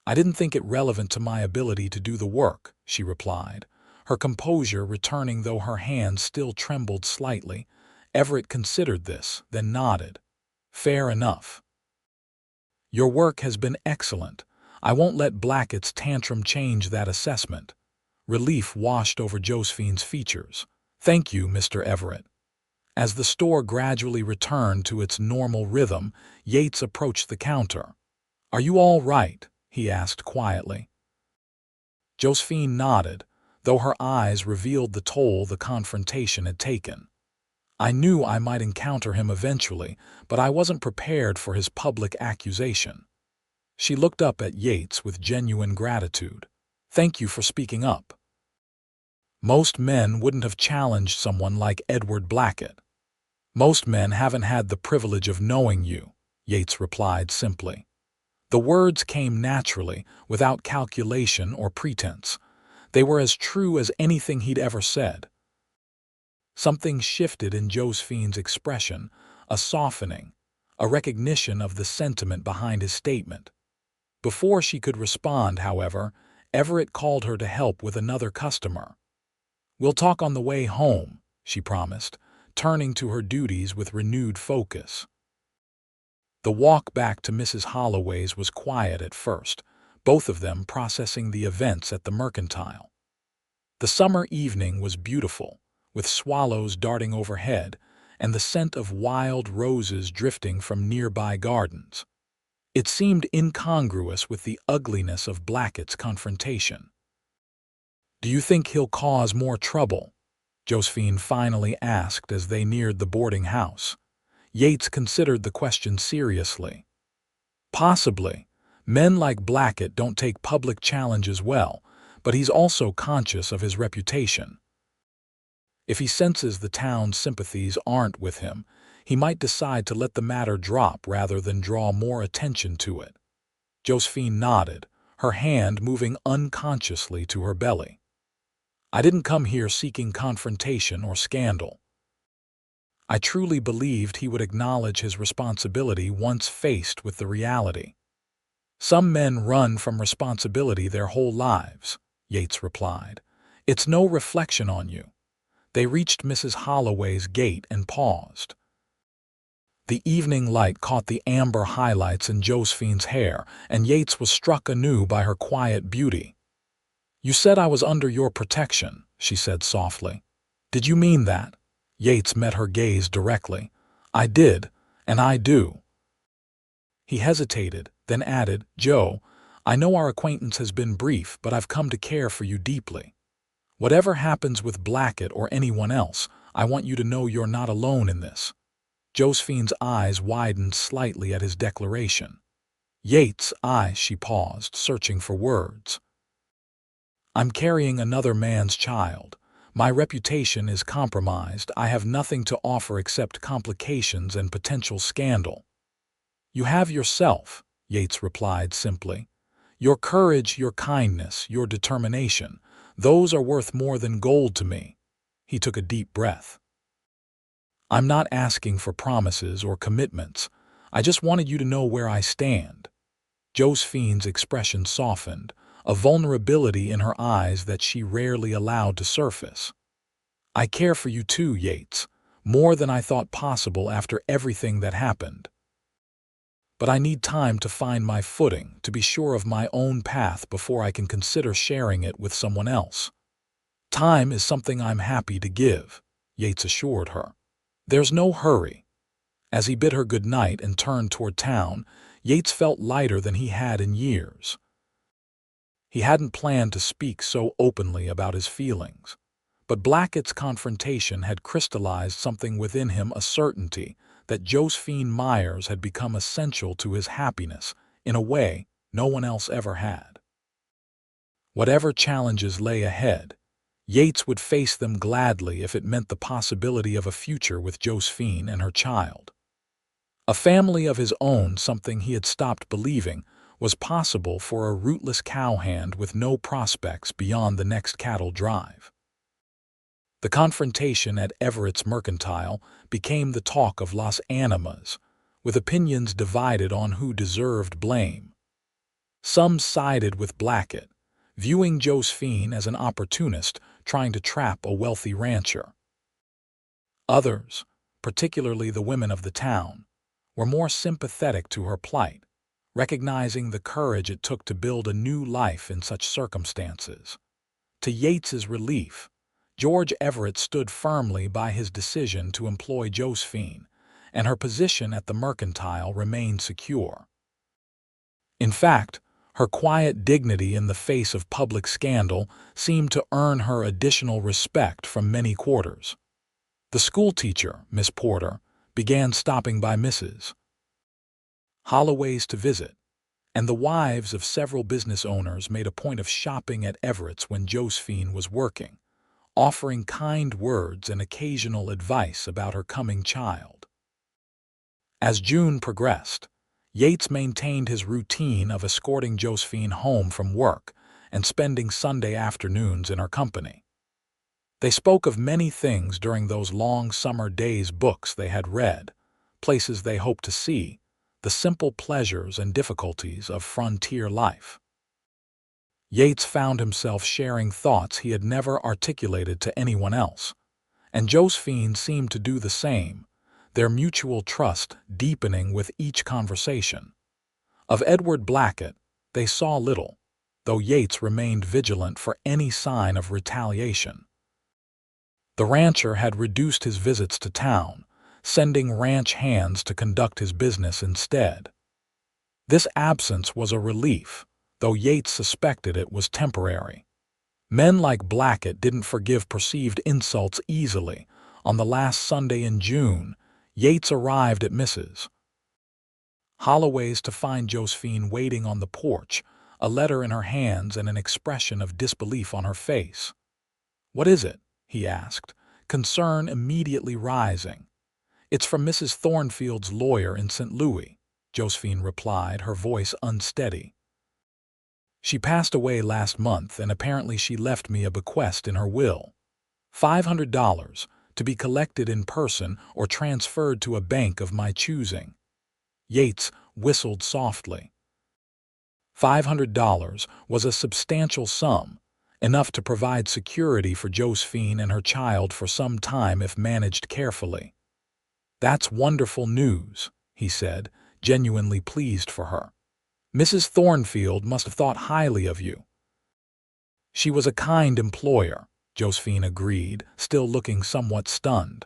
"I didn't think it relevant to my ability to do the work," she replied, her composure returning though her hands still trembled slightly. Everett considered this, then nodded. "Fair enough. Your work has been excellent. I won't let Blackett's tantrum change that assessment." Relief washed over Josephine's features. "Thank you, Mr. Everett." As the store gradually returned to its normal rhythm, Yates approached the counter. "Are you all right?" he asked quietly. Josephine nodded, though her eyes revealed the toll the confrontation had taken. "I knew I might encounter him eventually, but I wasn't prepared for his public accusation." She looked up at Yates with genuine gratitude. "Thank you for speaking up." "Most men wouldn't have challenged someone like Edward Blackett." "Most men haven't had the privilege of knowing you," Yates replied simply. The words came naturally, without calculation or pretense. They were as true as anything he'd ever said. Something shifted in Josephine's expression, a softening, a recognition of the sentiment behind his statement. Before she could respond, however, Everett called her to help with another customer. "We'll talk on the way home," she promised, turning to her duties with renewed focus. The walk back to Mrs. Holloway's was quiet at first, both of them processing the events at the mercantile. The summer evening was beautiful, with swallows darting overhead and the scent of wild roses drifting from nearby gardens. It seemed incongruous with the ugliness of Blackett's confrontation. "Do you think he'll cause more trouble?" Josephine finally asked as they neared the boarding house. Yates considered the question seriously. "Possibly. Men like Blackett don't take public challenges well, but he's also conscious of his reputation. If he senses the town's sympathies aren't with him, he might decide to let the matter drop rather than draw more attention to it." Josephine nodded, her hand moving unconsciously to her belly. "I didn't come here seeking confrontation or scandal. I truly believed he would acknowledge his responsibility once faced with the reality. Some men run from responsibility their whole lives, Yates replied. It's no reflection on you. They reached Mrs. Holloway's gate and paused. The evening light caught the amber highlights in Josephine's hair, and Yates was struck anew by her quiet beauty. "You said I was under your protection," she said softly. "Did you mean that?" Yates met her gaze directly. "I did, and I do." He hesitated, then added, "Joe, I know our acquaintance has been brief, but I've come to care for you deeply. Whatever happens with Blackett or anyone else, I want you to know you're not alone in this." Josephine's eyes widened slightly at his declaration. "Yates, she paused, searching for words. "I'm carrying another man's child. My reputation is compromised. I have nothing to offer except complications and potential scandal." "You have yourself," Yates replied simply. "Your courage, your kindness, your determination, those are worth more than gold to me." He took a deep breath. "I'm not asking for promises or commitments. I just wanted you to know where I stand." Josephine's expression softened, a vulnerability in her eyes that she rarely allowed to surface. "I care for you too, Yates, more than I thought possible after everything that happened. But I need time to find my footing, to be sure of my own path before I can consider sharing it with someone else." "Time is something I'm happy to give," Yates assured her. "There's no hurry." As he bid her good night and turned toward town, Yates felt lighter than he had in years. He hadn't planned to speak so openly about his feelings, but Blackett's confrontation had crystallized something within him, a certainty that Josephine Myers had become essential to his happiness in a way no one else ever had. Whatever challenges lay ahead, Yates would face them gladly if it meant the possibility of a future with Josephine and her child. A family of his own, something he had stopped believing was possible for a rootless cowhand with no prospects beyond the next cattle drive. The confrontation at Everett's Mercantile became the talk of Las Animas, with opinions divided on who deserved blame. Some sided with Blackett, viewing Josephine as an opportunist trying to trap a wealthy rancher. Others, particularly the women of the town, were more sympathetic to her plight, recognizing the courage it took to build a new life in such circumstances. To Yates's relief, George Everett stood firmly by his decision to employ Josephine, and her position at the Mercantile remained secure. In fact, her quiet dignity in the face of public scandal seemed to earn her additional respect from many quarters. The schoolteacher, Miss Porter, began stopping by Mrs. Holloway's to visit, and the wives of several business owners made a point of shopping at Everett's when Josephine was working, offering kind words and occasional advice about her coming child. As June progressed, Yates maintained his routine of escorting Josephine home from work and spending Sunday afternoons in her company. They spoke of many things during those long summer days, books they had read, places they hoped to see, the simple pleasures and difficulties of frontier life. Yates found himself sharing thoughts he had never articulated to anyone else, and Josephine seemed to do the same, their mutual trust deepening with each conversation. Of Edward Blackett, they saw little, though Yates remained vigilant for any sign of retaliation. The rancher had reduced his visits to town, sending ranch hands to conduct his business instead. This absence was a relief, though Yates suspected it was temporary. Men like Blackett didn't forgive perceived insults easily. On the last Sunday in June, Yates arrived at Mrs. Holloway's to find Josephine waiting on the porch, a letter in her hands and an expression of disbelief on her face. "What is it?" he asked, concern immediately rising. "It's from Mrs. Thornfield's lawyer in St. Louis," Josephine replied, her voice unsteady. "She passed away last month, and apparently she left me a bequest in her will. $500, to be collected in person or transferred to a bank of my choosing. Yates whistled softly. $500 was a substantial sum, enough to provide security for Josephine and her child for some time if managed carefully. "That's wonderful news," he said, genuinely pleased for her. "Mrs. Thornfield must have thought highly of you." "She was a kind employer," Josephine agreed, still looking somewhat stunned.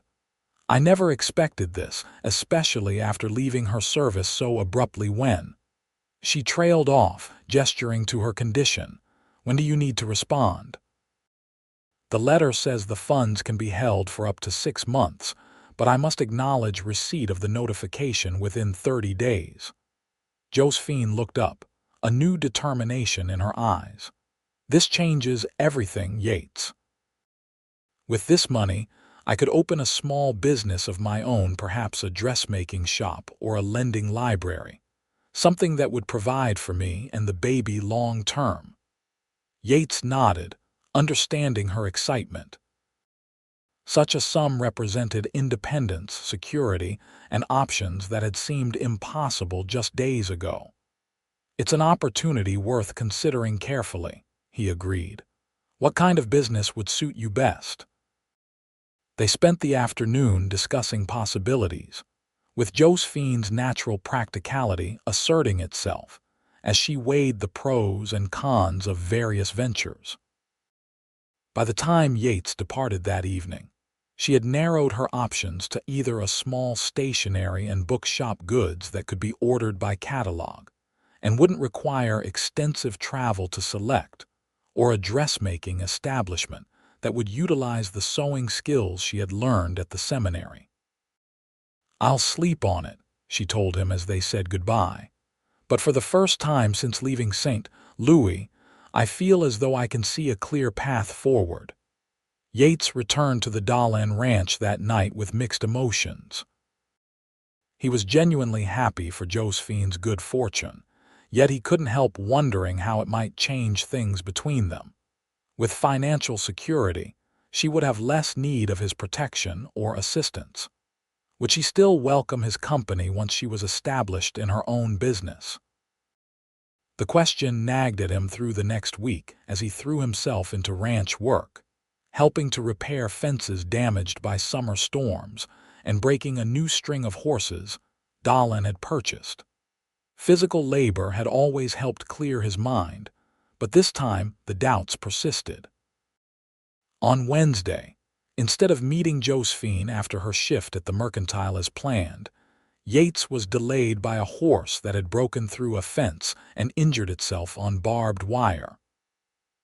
"I never expected this, especially after leaving her service so abruptly when—" She trailed off, gesturing to her condition. "When do you need to respond?" "The letter says the funds can be held for up to 6 months, but I must acknowledge receipt of the notification within 30 days. Josephine looked up, a new determination in her eyes. "This changes everything, Yates. With this money, I could open a small business of my own, perhaps a dressmaking shop or a lending library. Something that would provide for me and the baby long term." Yates nodded, understanding her excitement. Such a sum represented independence, security, and options that had seemed impossible just days ago. "It's an opportunity worth considering carefully," he agreed. "What kind of business would suit you best?" They spent the afternoon discussing possibilities, with Josephine's natural practicality asserting itself as she weighed the pros and cons of various ventures. By the time Yates departed that evening, she had narrowed her options to either a small stationery and bookshop goods that could be ordered by catalog and wouldn't require extensive travel to select, or a dressmaking establishment that would utilize the sewing skills she had learned at the seminary. "I'll sleep on it," she told him as they said goodbye. "But for the first time since leaving St. Louis, I feel as though I can see a clear path forward." Yates returned to the Dahlin ranch that night with mixed emotions. He was genuinely happy for Josephine's good fortune, yet he couldn't help wondering how it might change things between them. With financial security, she would have less need of his protection or assistance. Would she still welcome his company once she was established in her own business? The question nagged at him through the next week as he threw himself into ranch work, helping to repair fences damaged by summer storms and breaking a new string of horses Dahlin had purchased. Physical labor had always helped clear his mind, but this time the doubts persisted. On Wednesday, instead of meeting Josephine after her shift at the mercantile as planned, Yates was delayed by a horse that had broken through a fence and injured itself on barbed wire.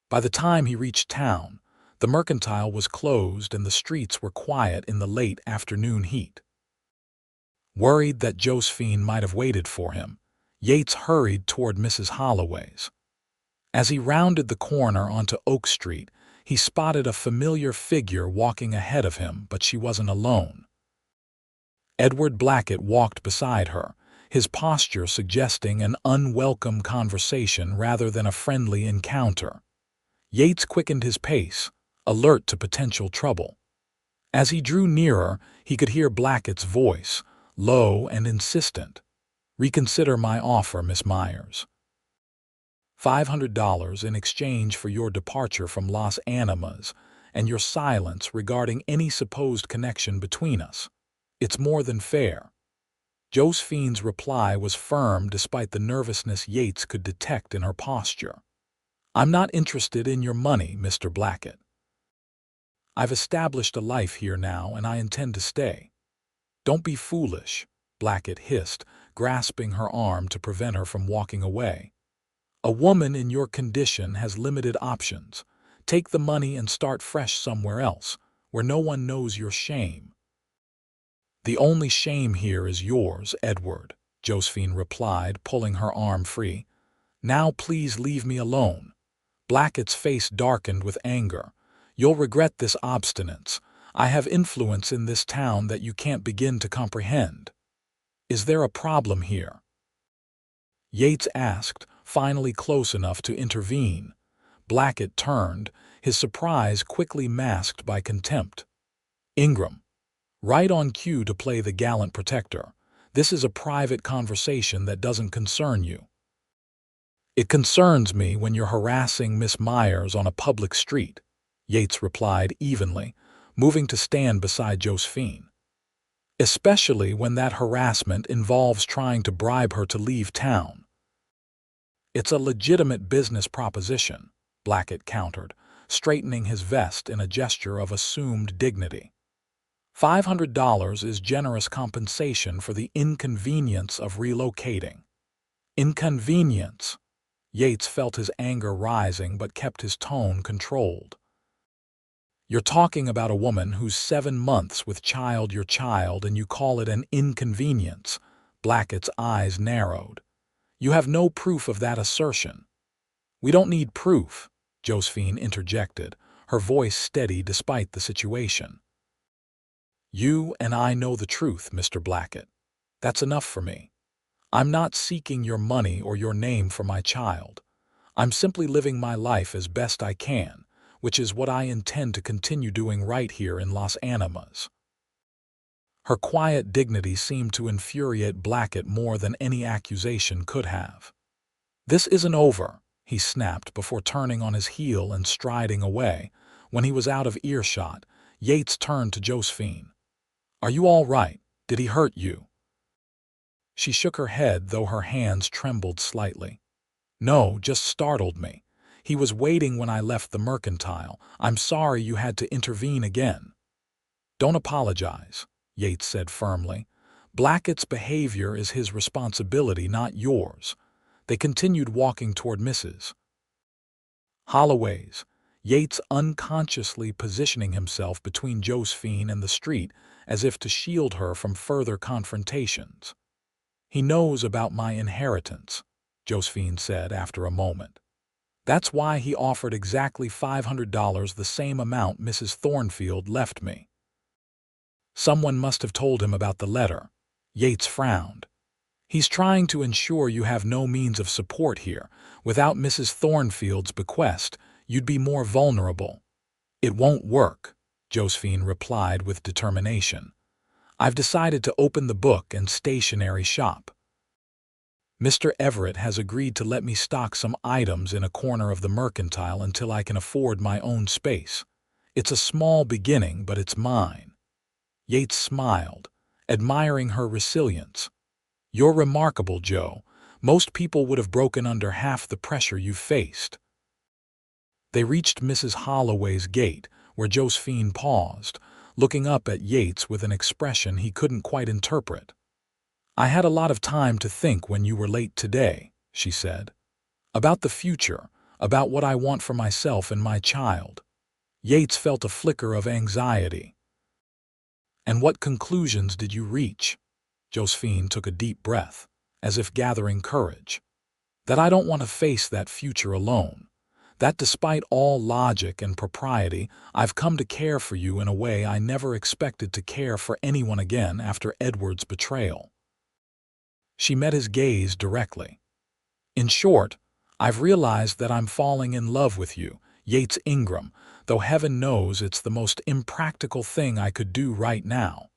By the time he reached town, the mercantile was closed and the streets were quiet in the late afternoon heat. Worried that Josephine might have waited for him, Yates hurried toward Mrs. Holloway's. As he rounded the corner onto Oak Street, he spotted a familiar figure walking ahead of him, but she wasn't alone. Edward Blackett walked beside her, his posture suggesting an unwelcome conversation rather than a friendly encounter. Yates quickened his pace, alert to potential trouble. As he drew nearer, he could hear Blackett's voice, low and insistent. "Reconsider my offer, Miss Myers. $500 in exchange for your departure from Las Animas and your silence regarding any supposed connection between us. It's more than fair." Josephine's reply was firm despite the nervousness Yates could detect in her posture. "I'm not interested in your money, Mr. Blackett. I've established a life here now and I intend to stay." "Don't be foolish," Blackett hissed, grasping her arm to prevent her from walking away. "A woman in your condition has limited options. Take the money and start fresh somewhere else, where no one knows your shame." "The only shame here is yours, Edward," Josephine replied, pulling her arm free. "Now please leave me alone." Blackett's face darkened with anger. "You'll regret this obstinance. I have influence in this town that you can't begin to comprehend." "Is there a problem here?" Yates asked, finally close enough to intervene. Blackett turned, his surprise quickly masked by contempt. Ingram, right on cue to play the gallant protector. This is a private conversation that doesn't concern you. It concerns me when you're harassing Miss Myers on a public street, Yates replied evenly, moving to stand beside Josephine. Especially when that harassment involves trying to bribe her to leave town. It's a legitimate business proposition, Blackett countered, straightening his vest in a gesture of assumed dignity. $500 is generous compensation for the inconvenience of relocating. Inconvenience. Yates felt his anger rising but kept his tone controlled. You're talking about a woman who's 7 months with your child, and you call it an inconvenience. Blackett's eyes narrowed. You have no proof of that assertion. We don't need proof, Josephine interjected, her voice steady despite the situation. You and I know the truth, Mr. Blackett. That's enough for me. I'm not seeking your money or your name for my child. I'm simply living my life as best I can, which is what I intend to continue doing right here in Las Animas. Her quiet dignity seemed to infuriate Blackett more than any accusation could have. This isn't over, he snapped before turning on his heel and striding away. When he was out of earshot, Yates turned to Josephine. Are you all right? Did he hurt you? She shook her head, though her hands trembled slightly. No, just startled me. He was waiting when I left the mercantile. I'm sorry you had to intervene again. Don't apologize, Yates said firmly. Blackett's behavior is his responsibility, not yours. They continued walking toward Mrs. Holloway's, Yates unconsciously positioning himself between Josephine and the street as if to shield her from further confrontations. He knows about my inheritance, Josephine said after a moment. That's why he offered exactly $500, the same amount Mrs. Thornfield left me. Someone must have told him about the letter. Yates frowned. He's trying to ensure you have no means of support here. Without Mrs. Thornfield's bequest, you'd be more vulnerable. It won't work, Josephine replied with determination. I've decided to open the book and stationery shop. Mr. Everett has agreed to let me stock some items in a corner of the mercantile until I can afford my own space. It's a small beginning, but it's mine. Yates smiled, admiring her resilience. You're remarkable, Joe. Most people would have broken under half the pressure you faced. They reached Mrs. Holloway's gate, where Josephine paused, looking up at Yates with an expression he couldn't quite interpret. I had a lot of time to think when you were late today, she said. About the future, about what I want for myself and my child. Yates felt a flicker of anxiety. And what conclusions did you reach? Josephine took a deep breath, as if gathering courage. That I don't want to face that future alone. That despite all logic and propriety, I've come to care for you in a way I never expected to care for anyone again after Edward's betrayal. She met his gaze directly. In short, I've realized that I'm falling in love with you, Yates Ingram, though heaven knows it's the most impractical thing I could do right now.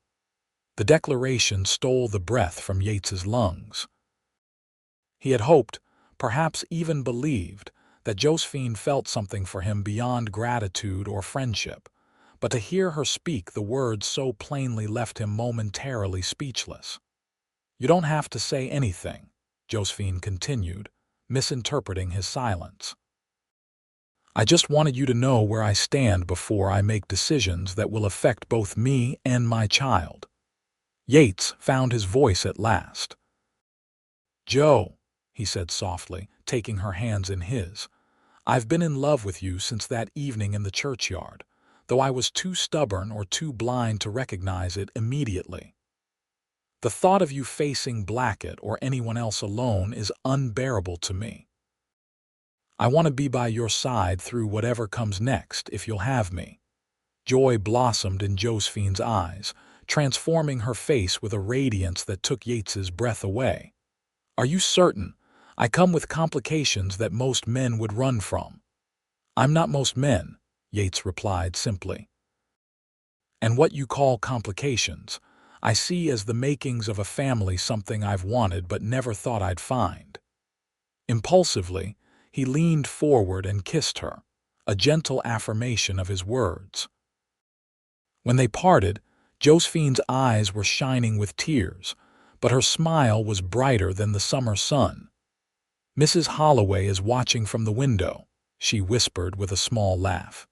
The declaration stole the breath from Yates's lungs. He had hoped, perhaps even believed, that Josephine felt something for him beyond gratitude or friendship, but to hear her speak the words so plainly left him momentarily speechless. You don't have to say anything, Josephine continued, misinterpreting his silence. I just wanted you to know where I stand before I make decisions that will affect both me and my child. Yates found his voice at last. Joe, he said softly, taking her hands in his, I've been in love with you since that evening in the churchyard, though I was too stubborn or too blind to recognize it immediately. The thought of you facing Blackett or anyone else alone is unbearable to me. I want to be by your side through whatever comes next, if you'll have me. Joy blossomed in Josephine's eyes, transforming her face with a radiance that took Yates's breath away. Are you certain? I come with complications that most men would run from. I'm not most men, Yates replied simply. And what you call complications, I see as the makings of a family, something I've wanted but never thought I'd find." Impulsively, he leaned forward and kissed her, a gentle affirmation of his words. When they parted, Josephine's eyes were shining with tears, but her smile was brighter than the summer sun. "Mrs. Holloway is watching from the window," she whispered with a small laugh.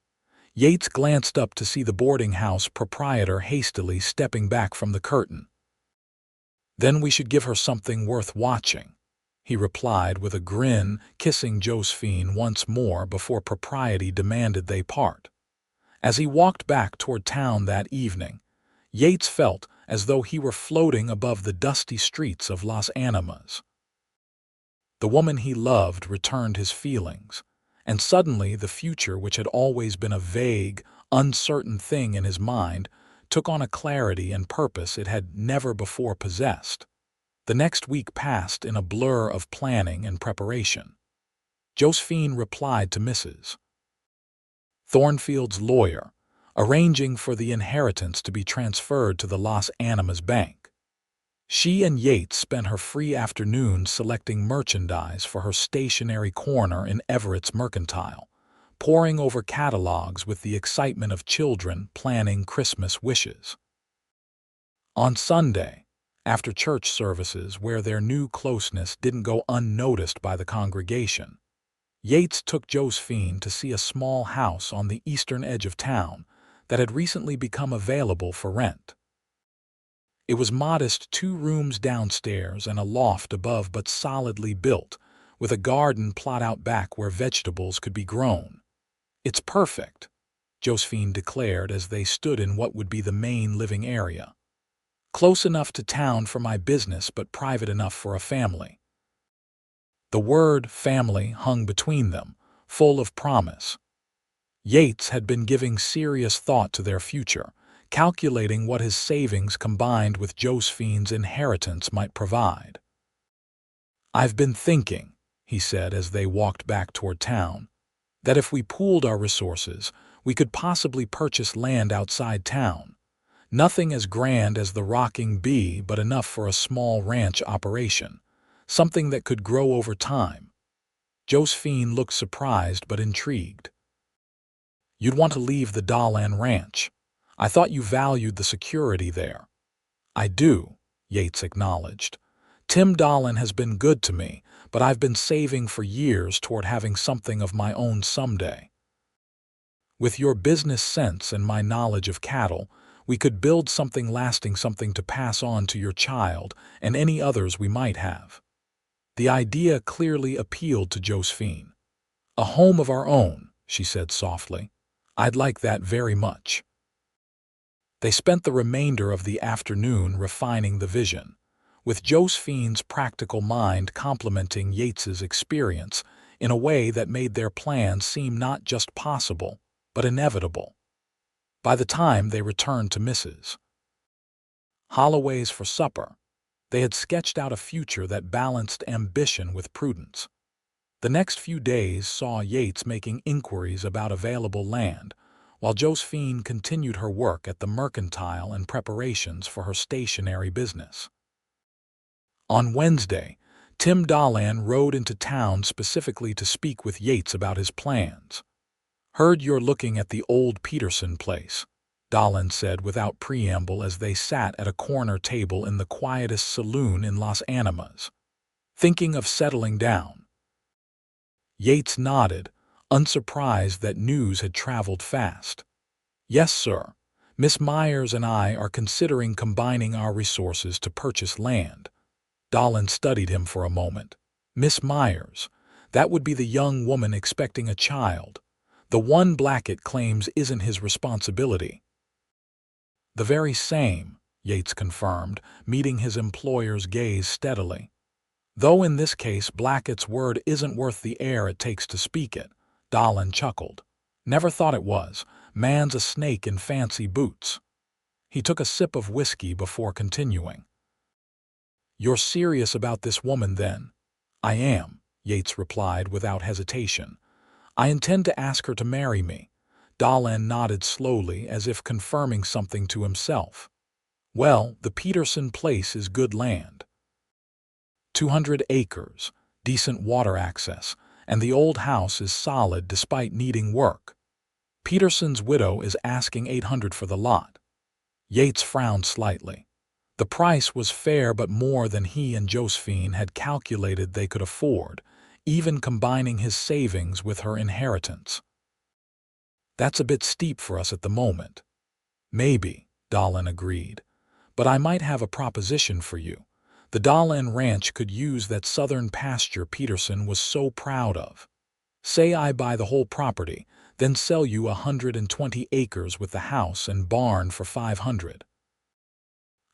Yates glanced up to see the boarding house proprietor hastily stepping back from the curtain. "Then we should give her something worth watching," he replied with a grin, kissing Josephine once more before propriety demanded they part. As he walked back toward town that evening, Yates felt as though he were floating above the dusty streets of Las Animas. The woman he loved returned his feelings, and suddenly the future, which had always been a vague, uncertain thing in his mind, took on a clarity and purpose it had never before possessed. The next week passed in a blur of planning and preparation. Josephine replied to Mrs. Thornfield's lawyer, arranging for the inheritance to be transferred to the Las Animas Bank. She and Yates spent her free afternoons selecting merchandise for her stationery corner in Everett's Mercantile, poring over catalogs with the excitement of children planning Christmas wishes. On Sunday, after church services where their new closeness didn't go unnoticed by the congregation, Yates took Josephine to see a small house on the eastern edge of town that had recently become available for rent. It was modest, 2 rooms downstairs and a loft above, but solidly built, with a garden plot out back where vegetables could be grown. "It's perfect," Josephine declared as they stood in what would be the main living area. "Close enough to town for my business, but private enough for a family." The word family hung between them, full of promise. Yates had been giving serious thought to their future, calculating what his savings combined with Josephine's inheritance might provide. "I've been thinking," he said as they walked back toward town, "that if we pooled our resources, we could possibly purchase land outside town. Nothing as grand as the Rocking Bee, but enough for a small ranch operation, something that could grow over time." Josephine looked surprised but intrigued. "You'd want to leave the Dahlan Ranch. I thought you valued the security there." "I do," Yates acknowledged. "Tim Dahlan has been good to me, but I've been saving for years toward having something of my own someday. With your business sense and my knowledge of cattle, we could build something lasting, something to pass on to your child and any others we might have." The idea clearly appealed to Josephine. "A home of our own," she said softly. "I'd like that very much." They spent the remainder of the afternoon refining the vision, with Josephine's practical mind complementing Yates's experience in a way that made their plans seem not just possible, but inevitable. By the time they returned to Mrs. Holloway's for supper, they had sketched out a future that balanced ambition with prudence. The next few days saw Yates making inquiries about available land, while Josephine continued her work at the Mercantile and preparations for her stationery business. On Wednesday, Tim Dahlan rode into town specifically to speak with Yates about his plans. "Heard you're looking at the old Peterson place," Dahlan said without preamble as they sat at a corner table in the quietest saloon in Las Animas. "Thinking of settling down?" Yates nodded, unsurprised that news had traveled fast. "Yes, sir. Miss Myers and I are considering combining our resources to purchase land." Dahlan studied him for a moment. "Miss Myers, that would be the young woman expecting a child. The one Blackett claims isn't his responsibility." "The very same," Yates confirmed, meeting his employer's gaze steadily. "Though in this case Blackett's word isn't worth the air it takes to speak it," Dahlan chuckled. "Never thought it was. Man's a snake in fancy boots." He took a sip of whiskey before continuing. "You're serious about this woman, then?" "I am," Yates replied without hesitation. "I intend to ask her to marry me. Dahlin nodded slowly as if confirming something to himself. Well, the Peterson place is good land. 200 acres, decent water access, and the old house is solid despite needing work. Peterson's widow is asking $800 for the lot. Yates frowned slightly. The price was fair but more than he and Josephine had calculated they could afford, even combining his savings with her inheritance. That's a bit steep for us at the moment. Maybe, Dahlin agreed. But I might have a proposition for you. The Dahlin Ranch could use that southern pasture Peterson was so proud of. Say I buy the whole property, then sell you 120 acres with the house and barn for $500.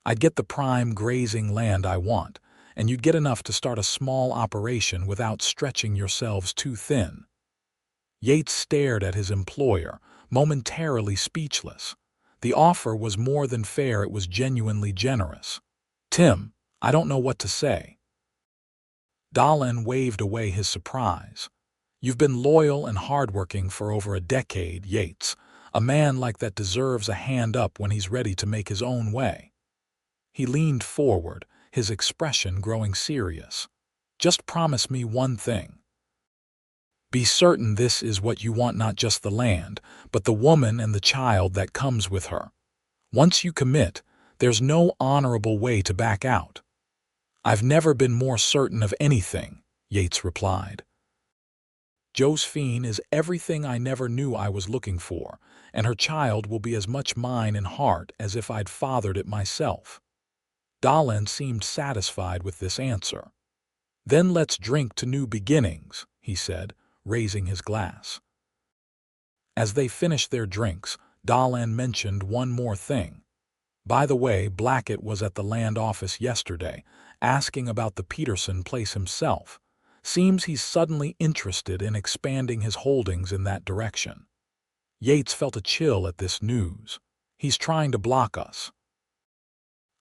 I'd get the prime grazing land I want, and you'd get enough to start a small operation without stretching yourselves too thin. Yates stared at his employer, momentarily speechless. The offer was more than fair, it was genuinely generous. Tim, I don't know what to say. Dahlin waved away his surprise. You've been loyal and hardworking for over a decade, Yates. A man like that deserves a hand up when he's ready to make his own way. He leaned forward, his expression growing serious. Just promise me one thing. Be certain this is what you want, not just the land, but the woman and the child that comes with her. Once you commit, there's no honorable way to back out. I've never been more certain of anything, Yates replied. Josephine is everything I never knew I was looking for, and her child will be as much mine in heart as if I'd fathered it myself. Dahlin seemed satisfied with this answer. Then let's drink to new beginnings, he said, raising his glass. As they finished their drinks, Dahlin mentioned one more thing. By the way, Blackett was at the land office yesterday, asking about the Peterson place himself. Seems he's suddenly interested in expanding his holdings in that direction. Yates felt a chill at this news. He's trying to block us.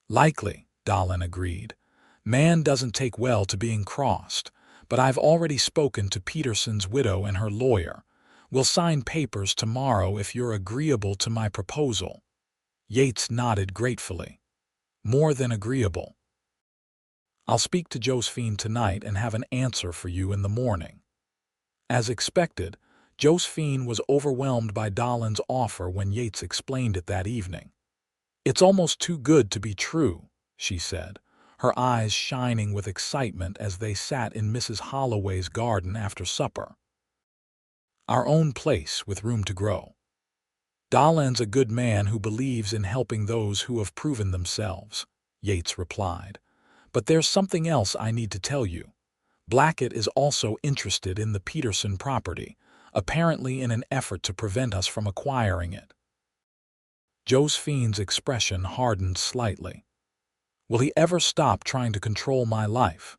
Likely, Dahlin agreed. Man doesn't take well to being crossed, but I've already spoken to Peterson's widow and her lawyer. We'll sign papers tomorrow if you're agreeable to my proposal. Yates nodded gratefully. More than agreeable. I'll speak to Josephine tonight and have an answer for you in the morning. As expected, Josephine was overwhelmed by Dahlin's offer when Yates explained it that evening. It's almost too good to be true, she said, her eyes shining with excitement as they sat in Mrs. Holloway's garden after supper. Our own place with room to grow. Dahlin's a good man who believes in helping those who have proven themselves, Yates replied. But there's something else I need to tell you. Blackett is also interested in the Peterson property, apparently in an effort to prevent us from acquiring it. Josephine's expression hardened slightly. Will he ever stop trying to control my life?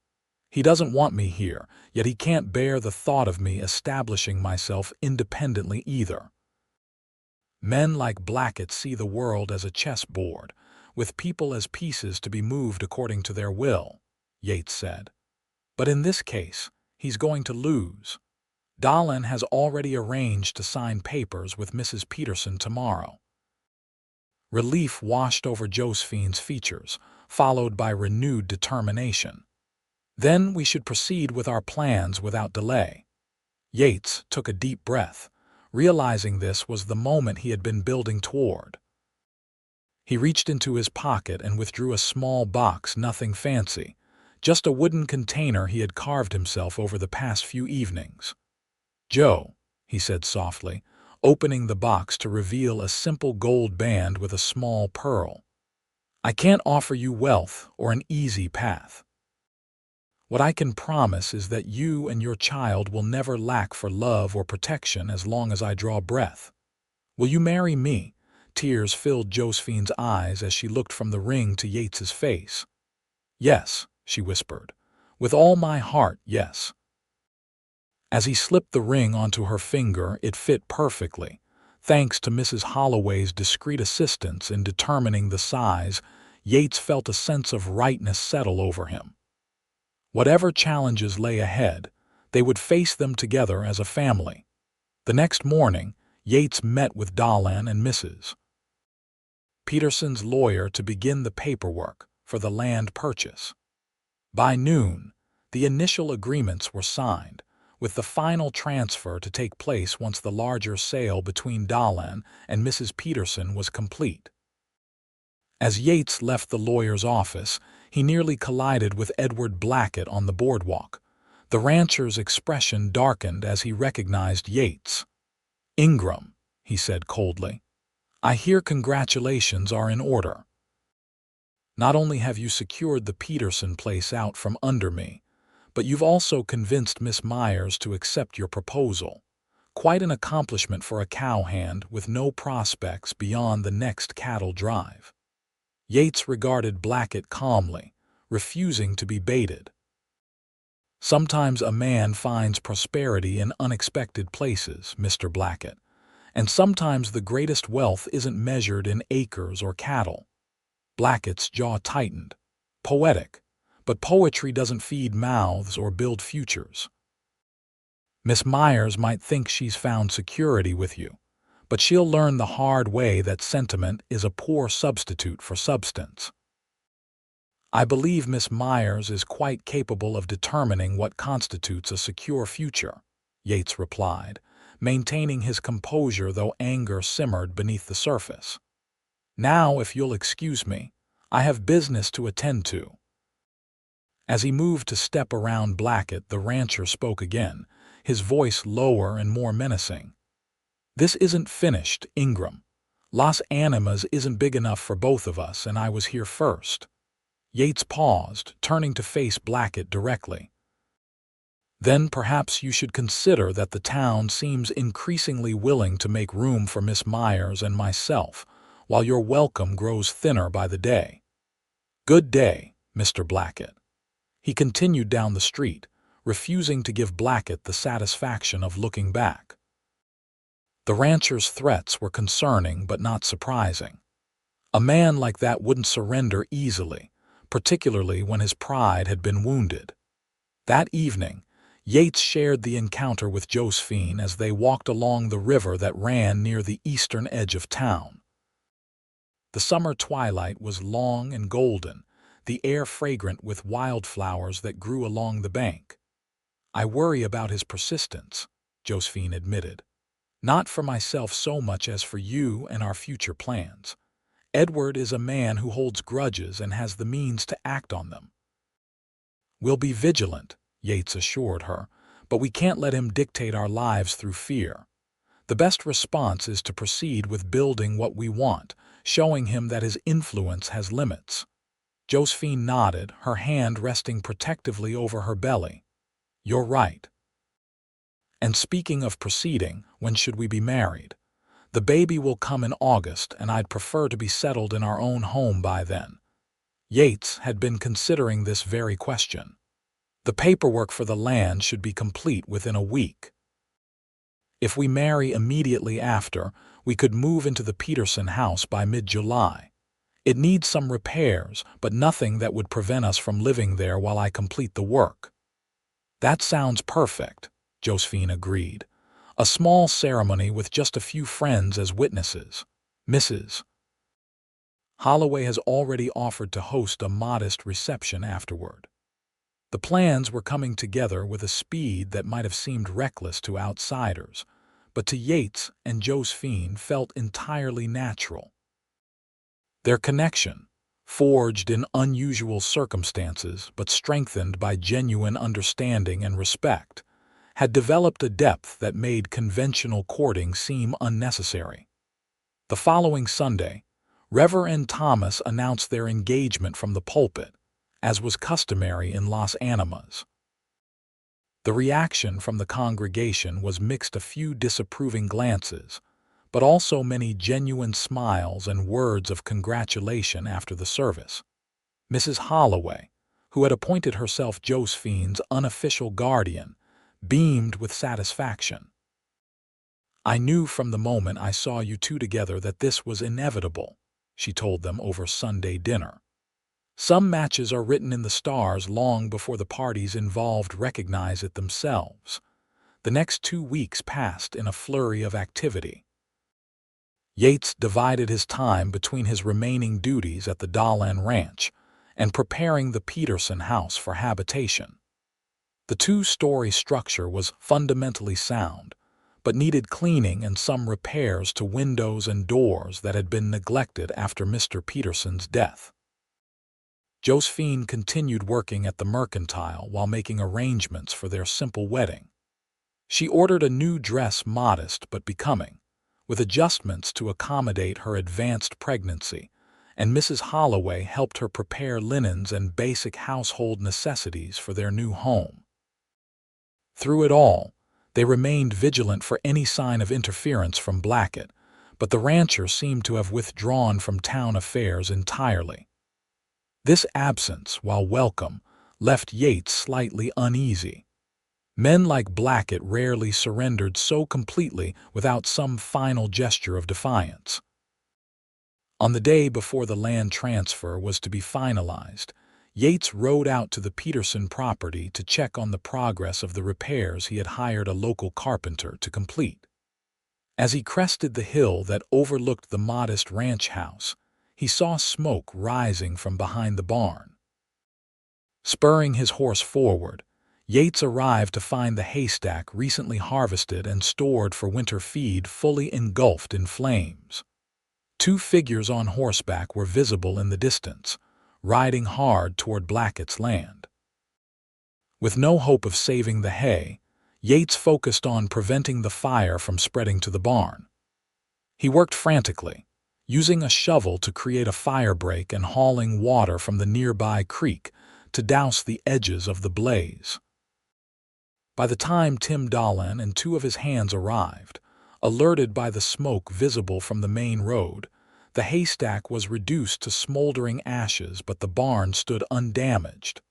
He doesn't want me here, yet he can't bear the thought of me establishing myself independently either. Men like Blackett see the world as a chessboard, with people as pieces to be moved according to their will, Yates said. But in this case, he's going to lose. Dahlin has already arranged to sign papers with Mrs. Peterson tomorrow. Relief washed over Josephine's features, followed by renewed determination. Then we should proceed with our plans without delay. Yates took a deep breath, realizing this was the moment he had been building toward. He reached into his pocket and withdrew a small box, nothing fancy, just a wooden container he had carved himself over the past few evenings. "Joe," he said softly, opening the box to reveal a simple gold band with a small pearl. "I can't offer you wealth or an easy path. What I can promise is that you and your child will never lack for love or protection as long as I draw breath. Will you marry me?" Tears filled Josephine's eyes as she looked from the ring to Yates's face. "Yes," she whispered. "With all my heart, yes." As he slipped the ring onto her finger, it fit perfectly. Thanks to Mrs. Holloway's discreet assistance in determining the size, Yates felt a sense of rightness settle over him. Whatever challenges lay ahead, they would face them together as a family. The next morning, Yates met with Dahlin and Mrs. Peterson's lawyer to begin the paperwork for the land purchase. By noon, the initial agreements were signed, with the final transfer to take place once the larger sale between Dahlin and Mrs. Peterson was complete. As Yates left the lawyer's office, he nearly collided with Edward Blackett on the boardwalk. The rancher's expression darkened as he recognized Yates. "Ingram," he said coldly, "I hear congratulations are in order. Not only have you secured the Peterson place out from under me, but you've also convinced Miss Myers to accept your proposal. Quite an accomplishment for a cowhand with no prospects beyond the next cattle drive." Yates regarded Blackett calmly, refusing to be baited. "Sometimes a man finds prosperity in unexpected places, Mr. Blackett, and sometimes the greatest wealth isn't measured in acres or cattle." Blackett's jaw tightened. "Poetic, but poetry doesn't feed mouths or build futures. Miss Myers might think she's found security with you, but she'll learn the hard way that sentiment is a poor substitute for substance." "I believe Miss Myers is quite capable of determining what constitutes a secure future," Yates replied, maintaining his composure though anger simmered beneath the surface. "Now, if you'll excuse me, I have business to attend to." As he moved to step around Blackett, the rancher spoke again, his voice lower and more menacing. "This isn't finished, Ingram. Las Animas isn't big enough for both of us, and I was here first." Yates paused, turning to face Blackett directly. "Then perhaps you should consider that the town seems increasingly willing to make room for Miss Myers and myself, while your welcome grows thinner by the day. Good day, Mr. Blackett." He continued down the street, refusing to give Blackett the satisfaction of looking back. The rancher's threats were concerning but not surprising. A man like that wouldn't surrender easily, particularly when his pride had been wounded. That evening, Yates shared the encounter with Josephine as they walked along the river that ran near the eastern edge of town. The summer twilight was long and golden, the air fragrant with wildflowers that grew along the bank. "I worry about his persistence," Josephine admitted. "Not for myself so much as for you and our future plans. Edward is a man who holds grudges and has the means to act on them." "We'll be vigilant," Yates assured her, "but we can't let him dictate our lives through fear. The best response is to proceed with building what we want, showing him that his influence has limits." Josephine nodded, her hand resting protectively over her belly. "You're right. And speaking of proceeding, when should we be married? The baby will come in August, and I'd prefer to be settled in our own home by then." Yates had been considering this very question. "The paperwork for the land should be complete within a week. If we marry immediately after, we could move into the Peterson house by mid-July. It needs some repairs, but nothing that would prevent us from living there while I complete the work." "That sounds perfect," Josephine agreed. "A small ceremony with just a few friends as witnesses. Mrs. Holloway has already offered to host a modest reception afterward." The plans were coming together with a speed that might have seemed reckless to outsiders, but to Yates and Josephine felt entirely natural. Their connection, forged in unusual circumstances but strengthened by genuine understanding and respect, had developed a depth that made conventional courting seem unnecessary. The following Sunday, Reverend Thomas announced their engagement from the pulpit, as was customary in Las Animas. The reaction from the congregation was mixed, a few disapproving glances, but also many genuine smiles and words of congratulation after the service. Mrs. Holloway, who had appointed herself Josephine's unofficial guardian, beamed with satisfaction. "I knew from the moment I saw you two together that this was inevitable," she told them over Sunday dinner. "Some matches are written in the stars long before the parties involved recognize it themselves." The next 2 weeks passed in a flurry of activity. Yates divided his time between his remaining duties at the Dahlin Ranch and preparing the Peterson house for habitation. The two-story structure was fundamentally sound, but needed cleaning and some repairs to windows and doors that had been neglected after Mr. Peterson's death. Josephine continued working at the mercantile while making arrangements for their simple wedding. She ordered a new dress modest but becoming, with adjustments to accommodate her advanced pregnancy, and Mrs. Holloway helped her prepare linens and basic household necessities for their new home. Through it all, they remained vigilant for any sign of interference from Blackett, but the rancher seemed to have withdrawn from town affairs entirely. This absence, while welcome, left Yates slightly uneasy. Men like Blackett rarely surrendered so completely without some final gesture of defiance. On the day before the land transfer was to be finalized, Yates rode out to the Peterson property to check on the progress of the repairs he had hired a local carpenter to complete. As he crested the hill that overlooked the modest ranch house, he saw smoke rising from behind the barn. Spurring his horse forward, Yates arrived to find the haystack recently harvested and stored for winter feed fully engulfed in flames. Two figures on horseback were visible in the distance, riding hard toward Blackett's land. With no hope of saving the hay, Yates focused on preventing the fire from spreading to the barn. He worked frantically, using a shovel to create a firebreak and hauling water from the nearby creek to douse the edges of the blaze. By the time Tim Dahlin and two of his hands arrived, alerted by the smoke visible from the main road, the haystack was reduced to smoldering ashes, but the barn stood undamaged.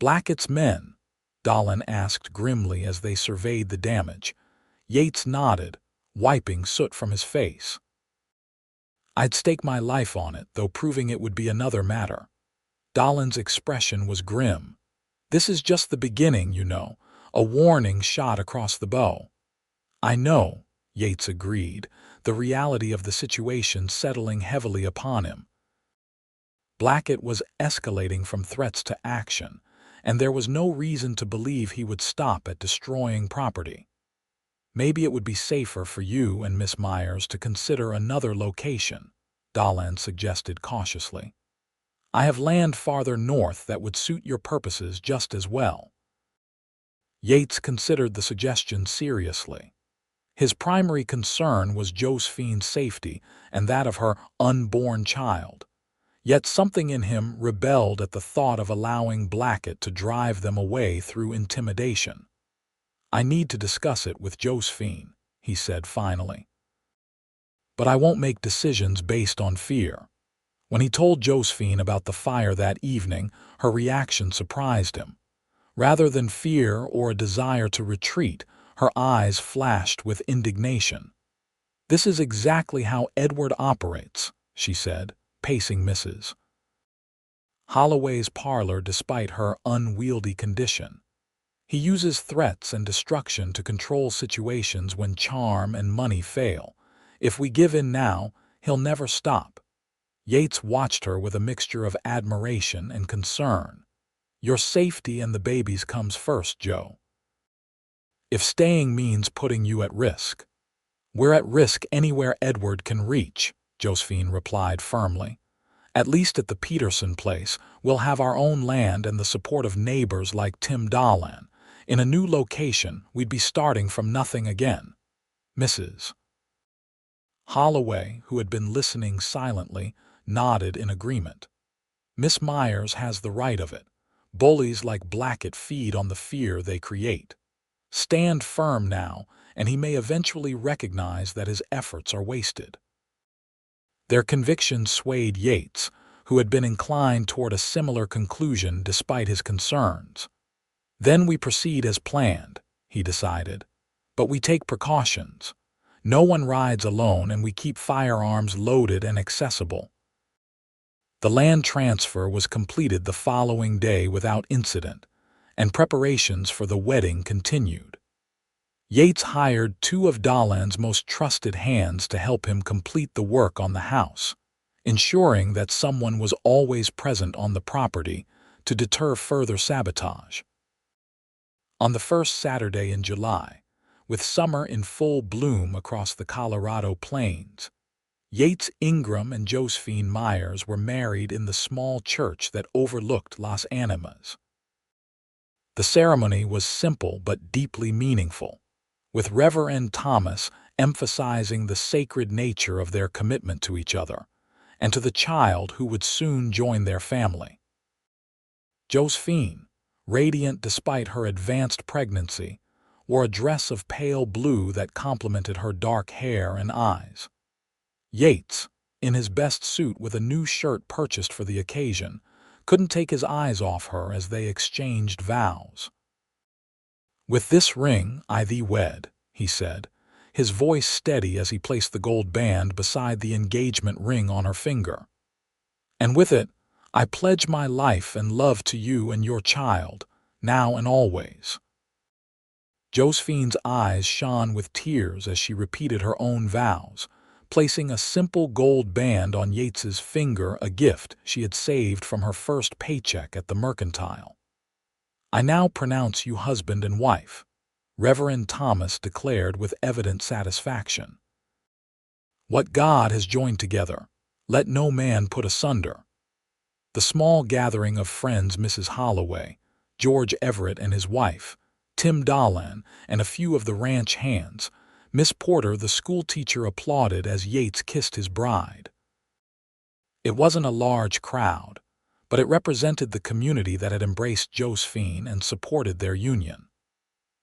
"Blackett's men?" Dahlin asked grimly as they surveyed the damage. Yates nodded, wiping soot from his face. "I'd stake my life on it, though proving it would be another matter." Dahlin's expression was grim. "This is just the beginning, you know, a warning shot across the bow." "I know," Yates agreed, the reality of the situation settling heavily upon him. Blackett was escalating from threats to action, and there was no reason to believe he would stop at destroying property. "Maybe it would be safer for you and Miss Myers to consider another location," Dahlin suggested cautiously. "I have land farther north that would suit your purposes just as well." Yates considered the suggestion seriously. His primary concern was Josephine's safety and that of her unborn child. Yet something in him rebelled at the thought of allowing Blackett to drive them away through intimidation. "I need to discuss it with Josephine," he said finally. "But I won't make decisions based on fear." When he told Josephine about the fire that evening, her reaction surprised him. Rather than fear or a desire to retreat, her eyes flashed with indignation. "This is exactly how Edward operates," she said, pacing Mrs. Holloway's parlor despite her unwieldy condition. "He uses threats and destruction to control situations when charm and money fail. If we give in now, he'll never stop." Yates watched her with a mixture of admiration and concern. "Your safety and the baby's comes first, Joe. If staying means putting you at risk." "We're at risk anywhere Edward can reach," Josephine replied firmly. "At least at the Peterson place, we'll have our own land and the support of neighbors like Tim Dahlin. In a new location, we'd be starting from nothing again." Mrs. Holloway, who had been listening silently, nodded in agreement. "Miss Myers has the right of it. Bullies like Blackett feed on the fear they create. Stand firm now, and he may eventually recognize that his efforts are wasted." Their conviction swayed Yates, who had been inclined toward a similar conclusion despite his concerns. "Then we proceed as planned," he decided. "But we take precautions. No one rides alone, and we keep firearms loaded and accessible." The land transfer was completed the following day without incident, and preparations for the wedding continued. Yates hired two of Dahlon's most trusted hands to help him complete the work on the house, ensuring that someone was always present on the property to deter further sabotage. On the first Saturday in July, with summer in full bloom across the Colorado plains, Yates Ingram and Josephine Myers were married in the small church that overlooked Las Animas. The ceremony was simple but deeply meaningful, with Reverend Thomas emphasizing the sacred nature of their commitment to each other and to the child who would soon join their family. Josephine, radiant despite her advanced pregnancy, wore a dress of pale blue that complemented her dark hair and eyes. Yates, in his best suit with a new shirt purchased for the occasion, couldn't take his eyes off her as they exchanged vows. "With this ring I thee wed," he said, his voice steady as he placed the gold band beside the engagement ring on her finger. "And with it, I pledge my life and love to you and your child, now and always." Josephine's eyes shone with tears as she repeated her own vows, placing a simple gold band on Yates's finger, a gift she had saved from her first paycheck at the mercantile. "I now pronounce you husband and wife," Reverend Thomas declared with evident satisfaction. "What God has joined together, let no man put asunder." The small gathering of friends, Mrs. Holloway, George Everett and his wife, Tim Dahlon, and a few of the ranch hands, Miss Porter, the schoolteacher, applauded as Yates kissed his bride. It wasn't a large crowd, but it represented the community that had embraced Josephine and supported their union.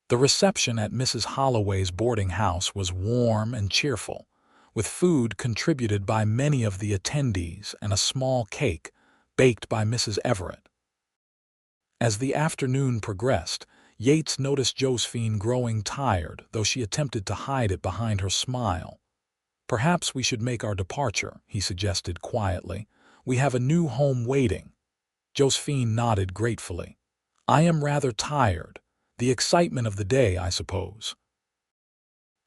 The reception at Mrs. Holloway's boarding house was warm and cheerful, with food contributed by many of the attendees and a small cake baked by Mrs. Everett. As the afternoon progressed, Yates noticed Josephine growing tired, though she attempted to hide it behind her smile. "Perhaps we should make our departure," he suggested quietly. "We have a new home waiting." Josephine nodded gratefully. "I am rather tired. The excitement of the day, I suppose."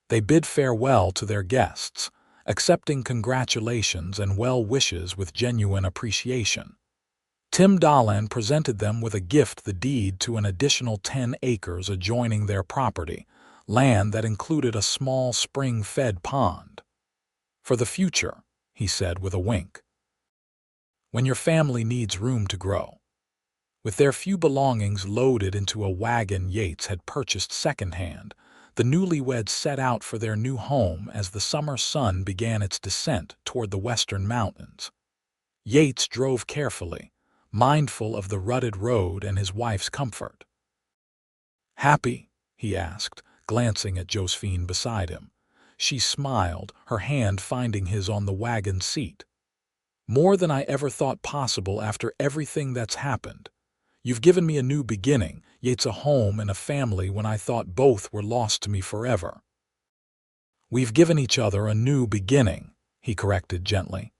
They bid farewell to their guests, accepting congratulations and well wishes with genuine appreciation. Tim Dahlon presented them with a gift, the deed to an additional 10 acres adjoining their property, land that included a small spring-fed pond. "For the future," he said with a wink. "When your family needs room to grow." With their few belongings loaded into a wagon Yates had purchased secondhand, the newlyweds set out for their new home as the summer sun began its descent toward the western mountains. Yates drove carefully, mindful of the rutted road and his wife's comfort. "Happy?" he asked, glancing at Josephine beside him. She smiled, her hand finding his on the wagon seat. "More than I ever thought possible after everything that's happened. You've given me a new beginning, Yates, a home and a family when I thought both were lost to me forever." "We've given each other a new beginning," he corrected gently.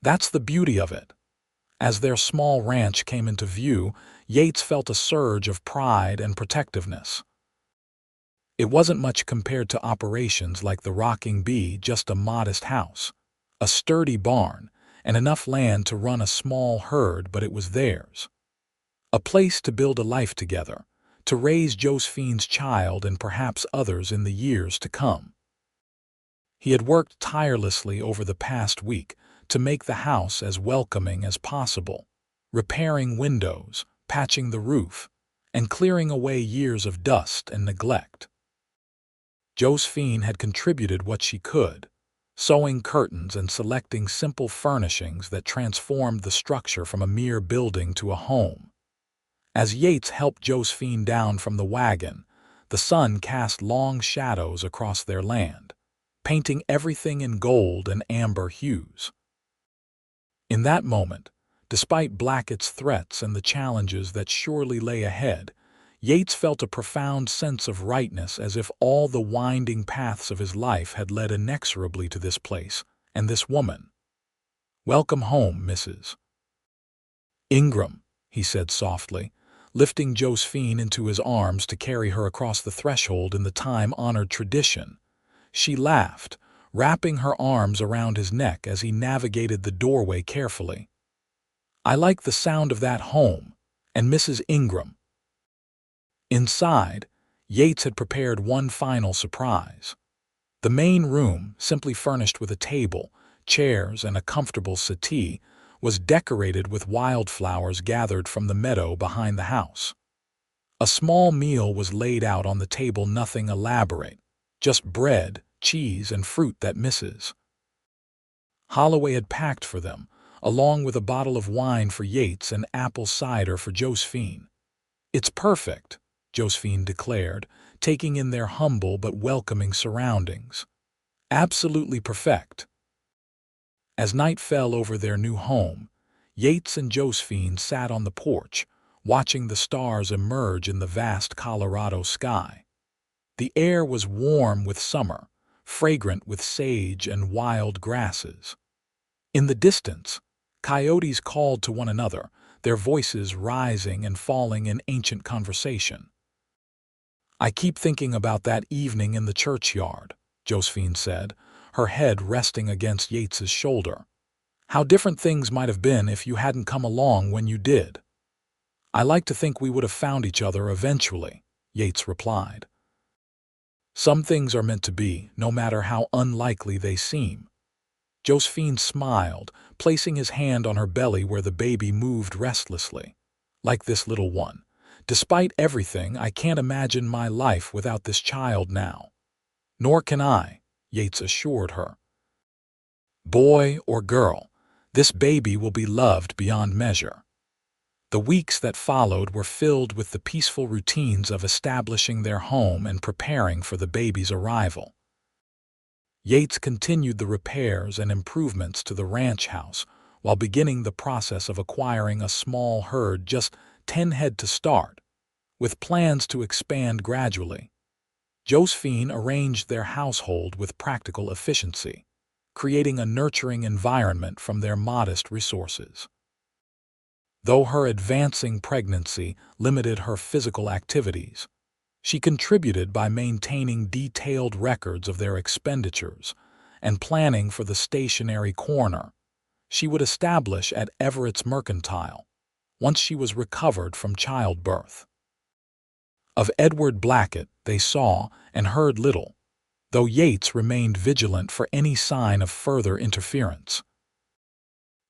"That's the beauty of it." As their small ranch came into view, Yates felt a surge of pride and protectiveness. It wasn't much compared to operations like the Rocking Bee, just a modest house, a sturdy barn, and enough land to run a small herd, but it was theirs. A place to build a life together, to raise Josephine's child and perhaps others in the years to come. He had worked tirelessly over the past week to make the house as welcoming as possible, repairing windows, patching the roof, and clearing away years of dust and neglect. Josephine had contributed what she could, sewing curtains and selecting simple furnishings that transformed the structure from a mere building to a home. As Yates helped Josephine down from the wagon, the sun cast long shadows across their land, painting everything in gold and amber hues. In that moment, despite Blackett's threats and the challenges that surely lay ahead, Yates felt a profound sense of rightness, as if all the winding paths of his life had led inexorably to this place and this woman. "Welcome home, Mrs. Ingram," he said softly, lifting Josephine into his arms to carry her across the threshold in the time-honored tradition. She laughed, wrapping her arms around his neck as he navigated the doorway carefully. "I like the sound of that home, and Mrs. Ingram." Inside, Yates had prepared one final surprise. The main room, simply furnished with a table, chairs, and a comfortable settee, was decorated with wildflowers gathered from the meadow behind the house. A small meal was laid out on the table, nothing elaborate, just bread, cheese, and fruit that Mrs. Holloway had packed for them, along with a bottle of wine for Yates and apple cider for Josephine. "It's perfect," Josephine declared, taking in their humble but welcoming surroundings. "Absolutely perfect." As night fell over their new home, Yates and Josephine sat on the porch, watching the stars emerge in the vast Colorado sky. The air was warm with summer, fragrant with sage and wild grasses. In the distance, coyotes called to one another, their voices rising and falling in ancient conversation. "I keep thinking about that evening in the churchyard," Josephine said, her head resting against Yates's shoulder. "How different things might have been if you hadn't come along when you did." "I like to think we would have found each other eventually," Yates replied. "Some things are meant to be, no matter how unlikely they seem." Josephine smiled, placing his hand on her belly where the baby moved restlessly. "Like this little one. Despite everything, I can't imagine my life without this child now." "Nor can I," Yates assured her. "Boy or girl, this baby will be loved beyond measure." The weeks that followed were filled with the peaceful routines of establishing their home and preparing for the baby's arrival. Yates continued the repairs and improvements to the ranch house while beginning the process of acquiring a small herd, just 10 head to start, with plans to expand gradually. Josephine arranged their household with practical efficiency, creating a nurturing environment from their modest resources. Though her advancing pregnancy limited her physical activities, she contributed by maintaining detailed records of their expenditures and planning for the stationary corner she would establish at Everett's Mercantile once she was recovered from childbirth. Of Edward Blackett they saw and heard little, though Yates remained vigilant for any sign of further interference.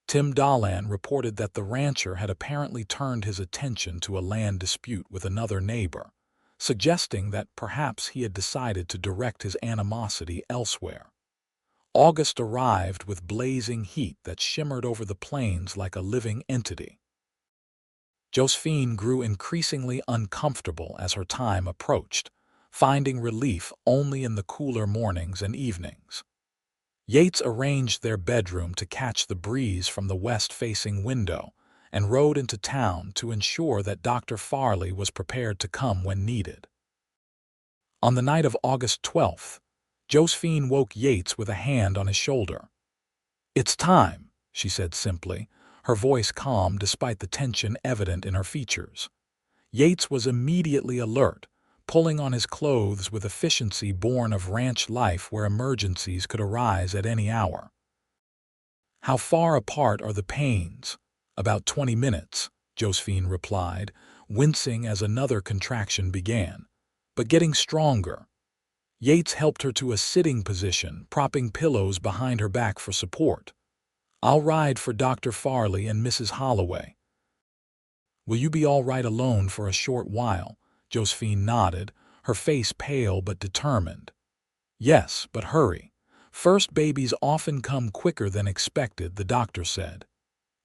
Tim Dolan reported that the rancher had apparently turned his attention to a land dispute with another neighbor, suggesting that perhaps he had decided to direct his animosity elsewhere. August arrived with blazing heat that shimmered over the plains like a living entity. Josephine grew increasingly uncomfortable as her time approached, finding relief only in the cooler mornings and evenings. Yates arranged their bedroom to catch the breeze from the west-facing window and rode into town to ensure that Dr. Farley was prepared to come when needed. On the night of August 12th, Josephine woke Yates with a hand on his shoulder. "It's time," she said simply, her voice calm despite the tension evident in her features. Yates was immediately alert, pulling on his clothes with efficiency born of ranch life where emergencies could arise at any hour. "How far apart are the pains?" "About 20 minutes, Josephine replied, wincing as another contraction began, but getting stronger. Yates helped her to a sitting position, propping pillows behind her back for support. "I'll ride for Dr. Farley and Mrs. Holloway." "Will you be all right alone for a short while?" Josephine nodded, her face pale but determined. "Yes, but hurry. First babies often come quicker than expected," the doctor said.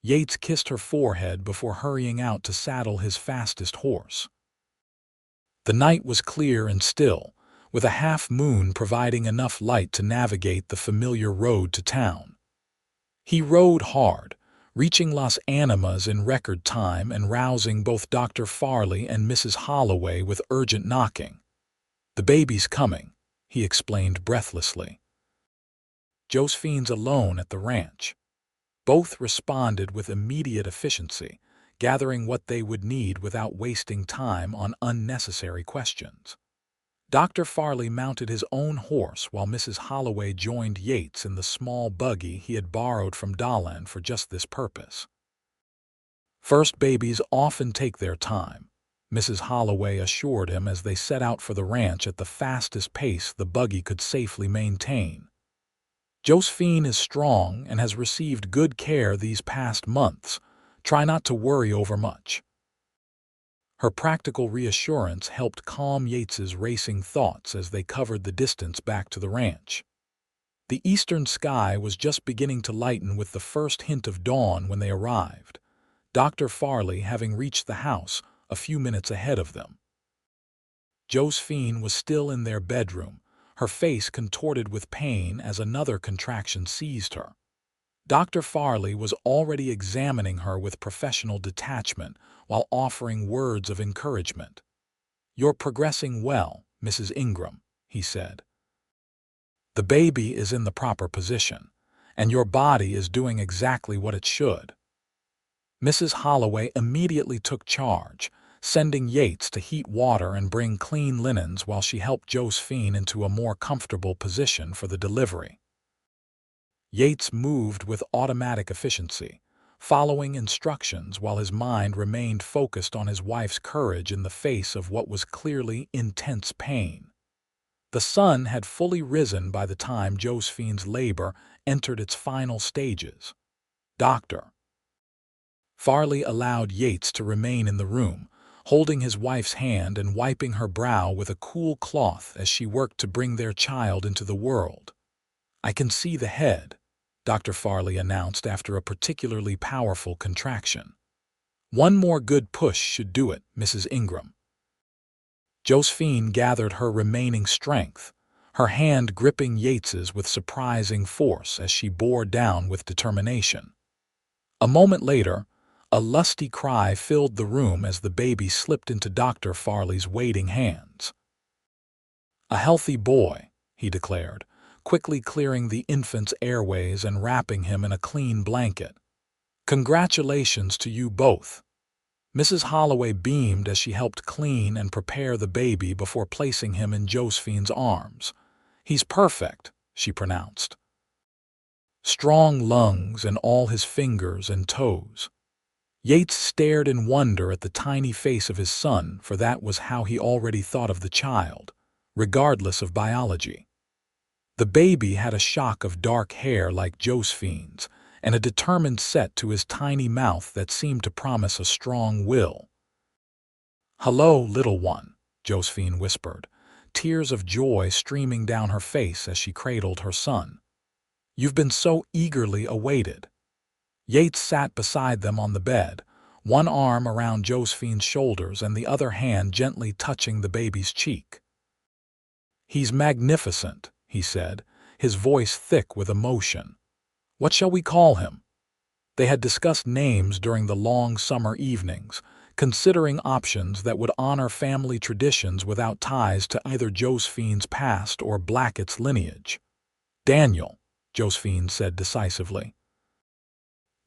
Yates kissed her forehead before hurrying out to saddle his fastest horse. The night was clear and still, with a half-moon providing enough light to navigate the familiar road to town. He rode hard, reaching Las Animas in record time and rousing both Dr. Farley and Mrs. Holloway with urgent knocking. "The baby's coming," he explained breathlessly. "Josephine's alone at the ranch." Both responded with immediate efficiency, gathering what they would need without wasting time on unnecessary questions. Dr. Farley mounted his own horse while Mrs. Holloway joined Yates in the small buggy he had borrowed from Dahlin for just this purpose. First babies often take their time, Mrs. Holloway assured him as they set out for the ranch at the fastest pace the buggy could safely maintain. Josephine is strong and has received good care these past months. Try not to worry over much. Her practical reassurance helped calm Yates's racing thoughts as they covered the distance back to the ranch. The eastern sky was just beginning to lighten with the first hint of dawn when they arrived, Dr. Farley having reached the house a few minutes ahead of them. Josephine was still in their bedroom, her face contorted with pain as another contraction seized her. Dr. Farley was already examining her with professional detachment while offering words of encouragement. "You're progressing well, Mrs. Ingram," he said. "The baby is in the proper position, and your body is doing exactly what it should." Mrs. Holloway immediately took charge, sending Yates to heat water and bring clean linens while she helped Josephine into a more comfortable position for the delivery. Yates moved with automatic efficiency, following instructions while his mind remained focused on his wife's courage in the face of what was clearly intense pain. The sun had fully risen by the time Josephine's labor entered its final stages. Dr. Farley allowed Yates to remain in the room, holding his wife's hand and wiping her brow with a cool cloth as she worked to bring their child into the world. "I can see the head," Dr. Farley announced after a particularly powerful contraction. "One more good push should do it, Mrs. Ingram." Josephine gathered her remaining strength, her hand gripping Yates's with surprising force as she bore down with determination. A moment later, a lusty cry filled the room as the baby slipped into Dr. Farley's waiting hands. "A healthy boy," he declared, quickly clearing the infant's airways and wrapping him in a clean blanket. "Congratulations to you both." Mrs. Holloway beamed as she helped clean and prepare the baby before placing him in Josephine's arms. "He's perfect," she pronounced. "Strong lungs and all his fingers and toes." Yates stared in wonder at the tiny face of his son, for that was how he already thought of the child, regardless of biology. The baby had a shock of dark hair like Josephine's, and a determined set to his tiny mouth that seemed to promise a strong will. "Hello, little one," Josephine whispered, tears of joy streaming down her face as she cradled her son. "You've been so eagerly awaited." Yates sat beside them on the bed, one arm around Josephine's shoulders and the other hand gently touching the baby's cheek. "He's magnificent," he said, his voice thick with emotion. "What shall we call him?" They had discussed names during the long summer evenings, considering options that would honor family traditions without ties to either Josephine's past or Blackett's lineage. "Daniel," Josephine said decisively.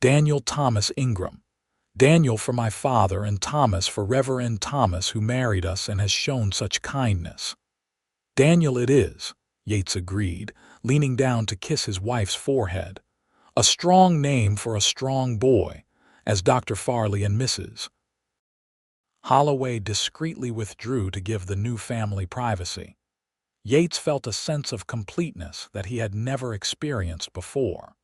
"Daniel Thomas Ingram. Daniel for my father and Thomas for Reverend Thomas who married us and has shown such kindness." "Daniel it is," Yates agreed, leaning down to kiss his wife's forehead. "A strong name for a strong boy, as Dr. Farley and Mrs. Holloway discreetly withdrew to give the new family privacy. Yates felt a sense of completeness that he had never experienced before.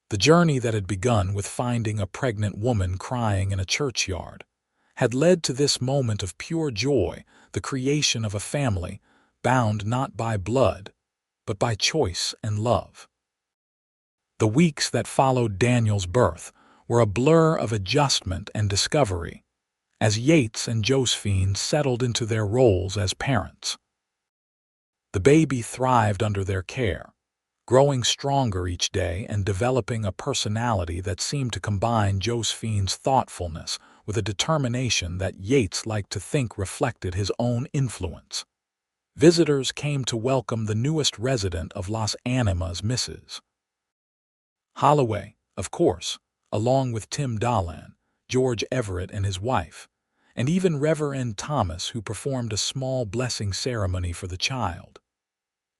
The journey that had begun with finding a pregnant woman crying in a churchyard had led to this moment of pure joy, the creation of a family bound not by blood, but by choice and love. The weeks that followed Daniel's birth were a blur of adjustment and discovery, as Yates and Josephine settled into their roles as parents. The baby thrived under their care, growing stronger each day and developing a personality that seemed to combine Josephine's thoughtfulness with a determination that Yates liked to think reflected his own influence. Visitors came to welcome the newest resident of Las Animas, Mrs. Holloway, of course, along with Tim Dahlin, George Everett and his wife, and even Reverend Thomas, who performed a small blessing ceremony for the child.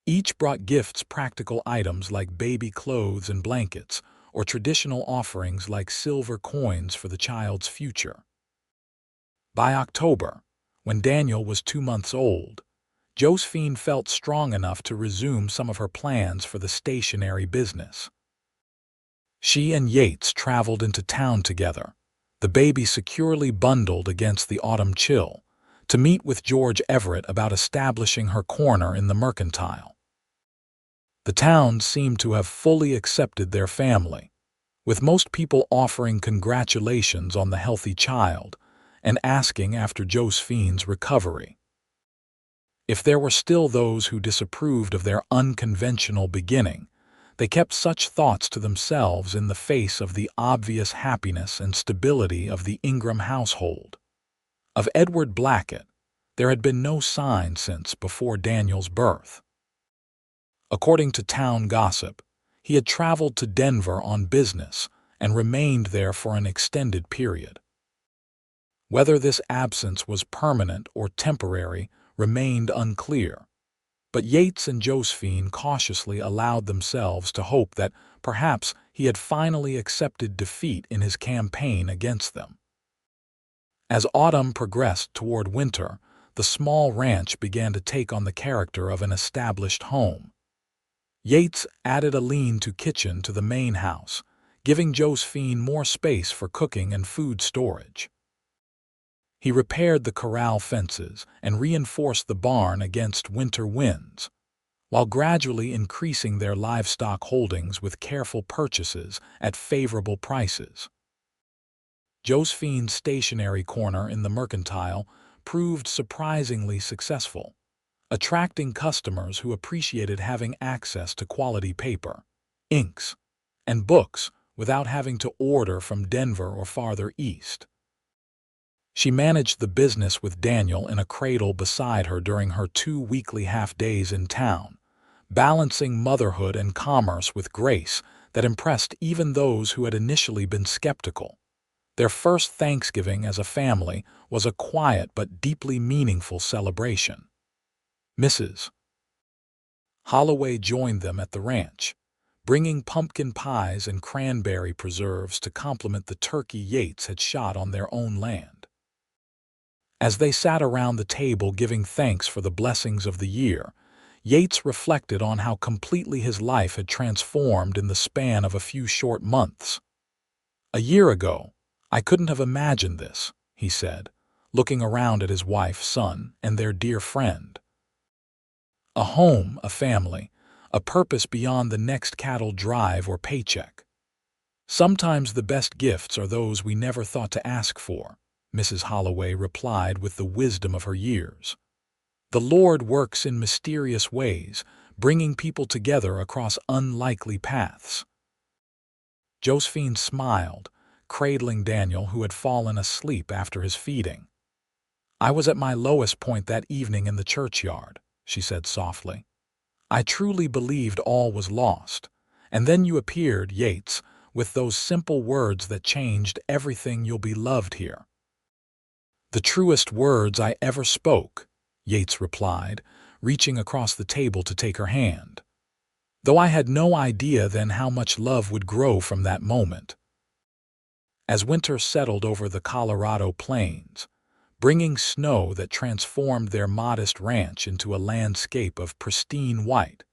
Each brought gifts, practical items like baby clothes and blankets, or traditional offerings like silver coins for the child's future. By October, when Daniel was 2 months old, Josephine felt strong enough to resume some of her plans for the stationery business. She and Yates traveled into town together, the baby securely bundled against the autumn chill, to meet with George Everett about establishing her corner in the mercantile. The town seemed to have fully accepted their family, with most people offering congratulations on the healthy child and asking after Josephine's recovery. If there were still those who disapproved of their unconventional beginning, they kept such thoughts to themselves in the face of the obvious happiness and stability of the Ingram household. Of Edward Blackett, there had been no sign since before Daniel's birth. According to town gossip, he had traveled to Denver on business and remained there for an extended period. Whether this absence was permanent or temporary remained unclear, but Yates and Josephine cautiously allowed themselves to hope that perhaps he had finally accepted defeat in his campaign against them. As autumn progressed toward winter, the small ranch began to take on the character of an established home. Yates added a lean-to kitchen to the main house, giving Josephine more space for cooking and food storage. He repaired the corral fences and reinforced the barn against winter winds, while gradually increasing their livestock holdings with careful purchases at favorable prices. Josephine's stationery corner in the mercantile proved surprisingly successful, attracting customers who appreciated having access to quality paper, inks, and books without having to order from Denver or farther east. She managed the business with Daniel in a cradle beside her during her 2 weekly half-days in town, balancing motherhood and commerce with grace that impressed even those who had initially been skeptical. Their first Thanksgiving as a family was a quiet but deeply meaningful celebration. Mrs. Holloway joined them at the ranch, bringing pumpkin pies and cranberry preserves to complement the turkey Yates had shot on their own land. As they sat around the table giving thanks for the blessings of the year, Yates reflected on how completely his life had transformed in the span of a few short months. "A year ago, I couldn't have imagined this," he said, looking around at his wife, son, and their dear friend. A home, a family, a purpose beyond the next cattle drive or paycheck. Sometimes the best gifts are those we never thought to ask for, Mrs. Holloway replied with the wisdom of her years. The Lord works in mysterious ways, bringing people together across unlikely paths. Josephine smiled, cradling Daniel, who had fallen asleep after his feeding. "I was at my lowest point that evening in the churchyard," she said softly. "I truly believed all was lost. And then you appeared, Yates, with those simple words that changed everything. You'll be loved here." "The truest words I ever spoke," Yates replied, reaching across the table to take her hand. "Though I had no idea then how much love would grow from that moment." As winter settled over the Colorado plains, bringing snow that transformed their modest ranch into a landscape of pristine white,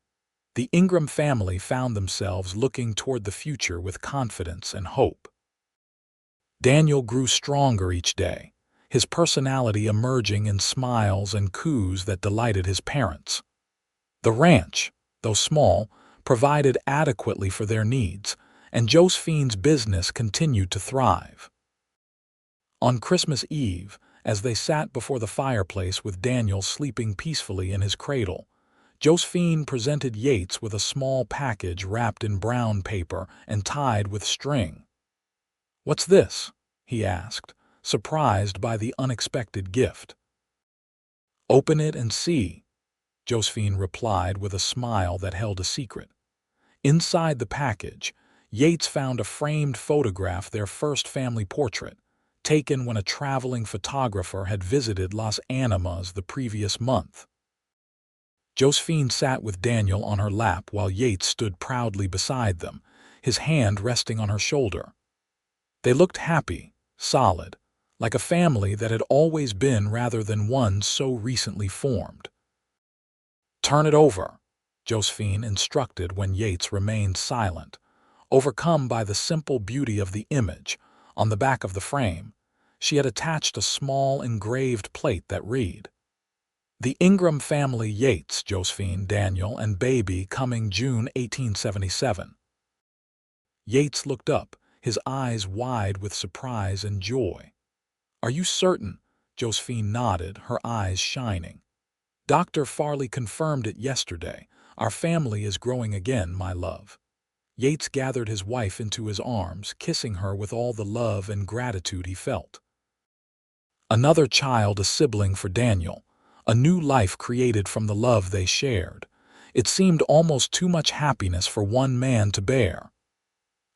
the Ingram family found themselves looking toward the future with confidence and hope. Daniel grew stronger each day, his personality emerging in smiles and coos that delighted his parents. The ranch, though small, provided adequately for their needs, and Josephine's business continued to thrive. On Christmas Eve, as they sat before the fireplace with Daniel sleeping peacefully in his cradle, Josephine presented Yates with a small package wrapped in brown paper and tied with string. "What's this?" he asked, surprised by the unexpected gift. "Open it and see," Josephine replied with a smile that held a secret. Inside the package, Yates found a framed photograph, their first family portrait, taken when a traveling photographer had visited Las Animas the previous month. Josephine sat with Daniel on her lap while Yates stood proudly beside them, his hand resting on her shoulder. They looked happy, solid, like a family that had always been rather than one so recently formed. "Turn it over," Josephine instructed when Yates remained silent, overcome by the simple beauty of the image. On the back of the frame, she had attached a small engraved plate that read, "The Ingram family Yates, Josephine, Daniel, and baby coming June 1877. Yates looked up, his eyes wide with surprise and joy. "Are you certain?" Josephine nodded, her eyes shining. "Dr. Farley confirmed it yesterday. Our family is growing again, my love." Yates gathered his wife into his arms, kissing her with all the love and gratitude he felt. Another child, a sibling for Daniel, a new life created from the love they shared. It seemed almost too much happiness for one man to bear.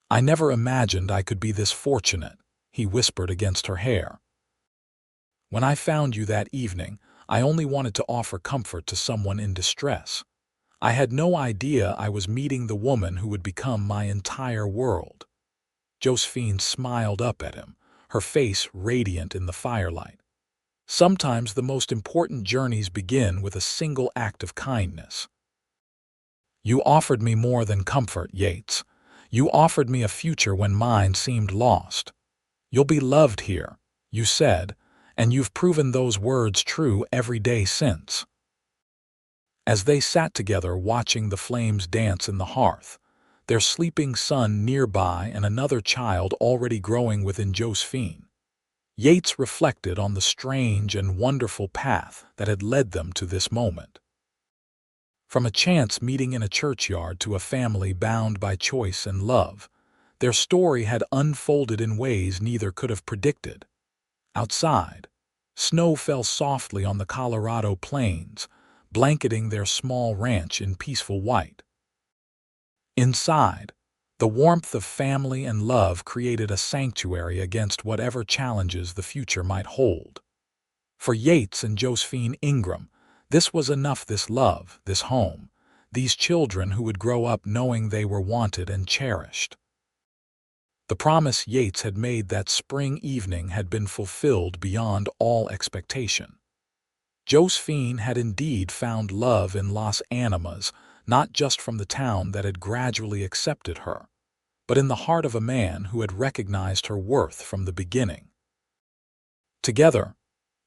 "I never imagined I could be this fortunate," he whispered against her hair. "When I found you that evening, I only wanted to offer comfort to someone in distress. I had no idea I was meeting the woman who would become my entire world." Josephine smiled up at him, her face radiant in the firelight. Sometimes the most important journeys begin with a single act of kindness. "You offered me more than comfort, Yates. You offered me a future when mine seemed lost. You'll be loved here," you said, and you've proven those words true every day since. As they sat together watching the flames dance in the hearth, their sleeping son nearby and another child already growing within Josephine, Yates reflected on the strange and wonderful path that had led them to this moment. From a chance meeting in a churchyard to a family bound by choice and love, their story had unfolded in ways neither could have predicted. Outside, snow fell softly on the Colorado plains, blanketing their small ranch in peaceful white. Inside, the warmth of family and love created a sanctuary against whatever challenges the future might hold. For Yates and Josephine Ingram, this was enough: this love, this home, these children who would grow up knowing they were wanted and cherished. The promise Yates had made that spring evening had been fulfilled beyond all expectation. Josephine had indeed found love in Las Animas, not just from the town that had gradually accepted her, but in the heart of a man who had recognized her worth from the beginning. Together,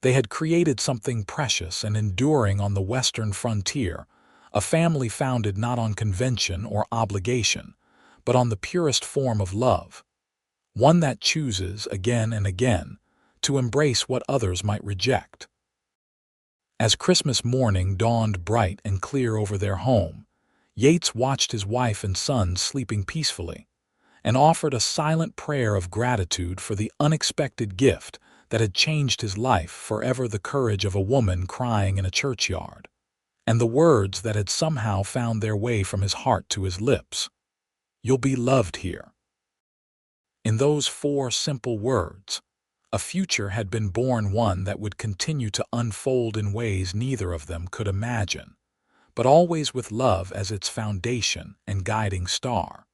they had created something precious and enduring on the western frontier, a family founded not on convention or obligation, but on the purest form of love, one that chooses again and again to embrace what others might reject. As Christmas morning dawned bright and clear over their home, Yates watched his wife and son sleeping peacefully and offered a silent prayer of gratitude for the unexpected gift that had changed his life forever: the courage of a woman crying in a churchyard, and the words that had somehow found their way from his heart to his lips. "You'll be loved here." In those 4 simple words, a future had been born, one that would continue to unfold in ways neither of them could imagine, but always with love as its foundation and guiding star.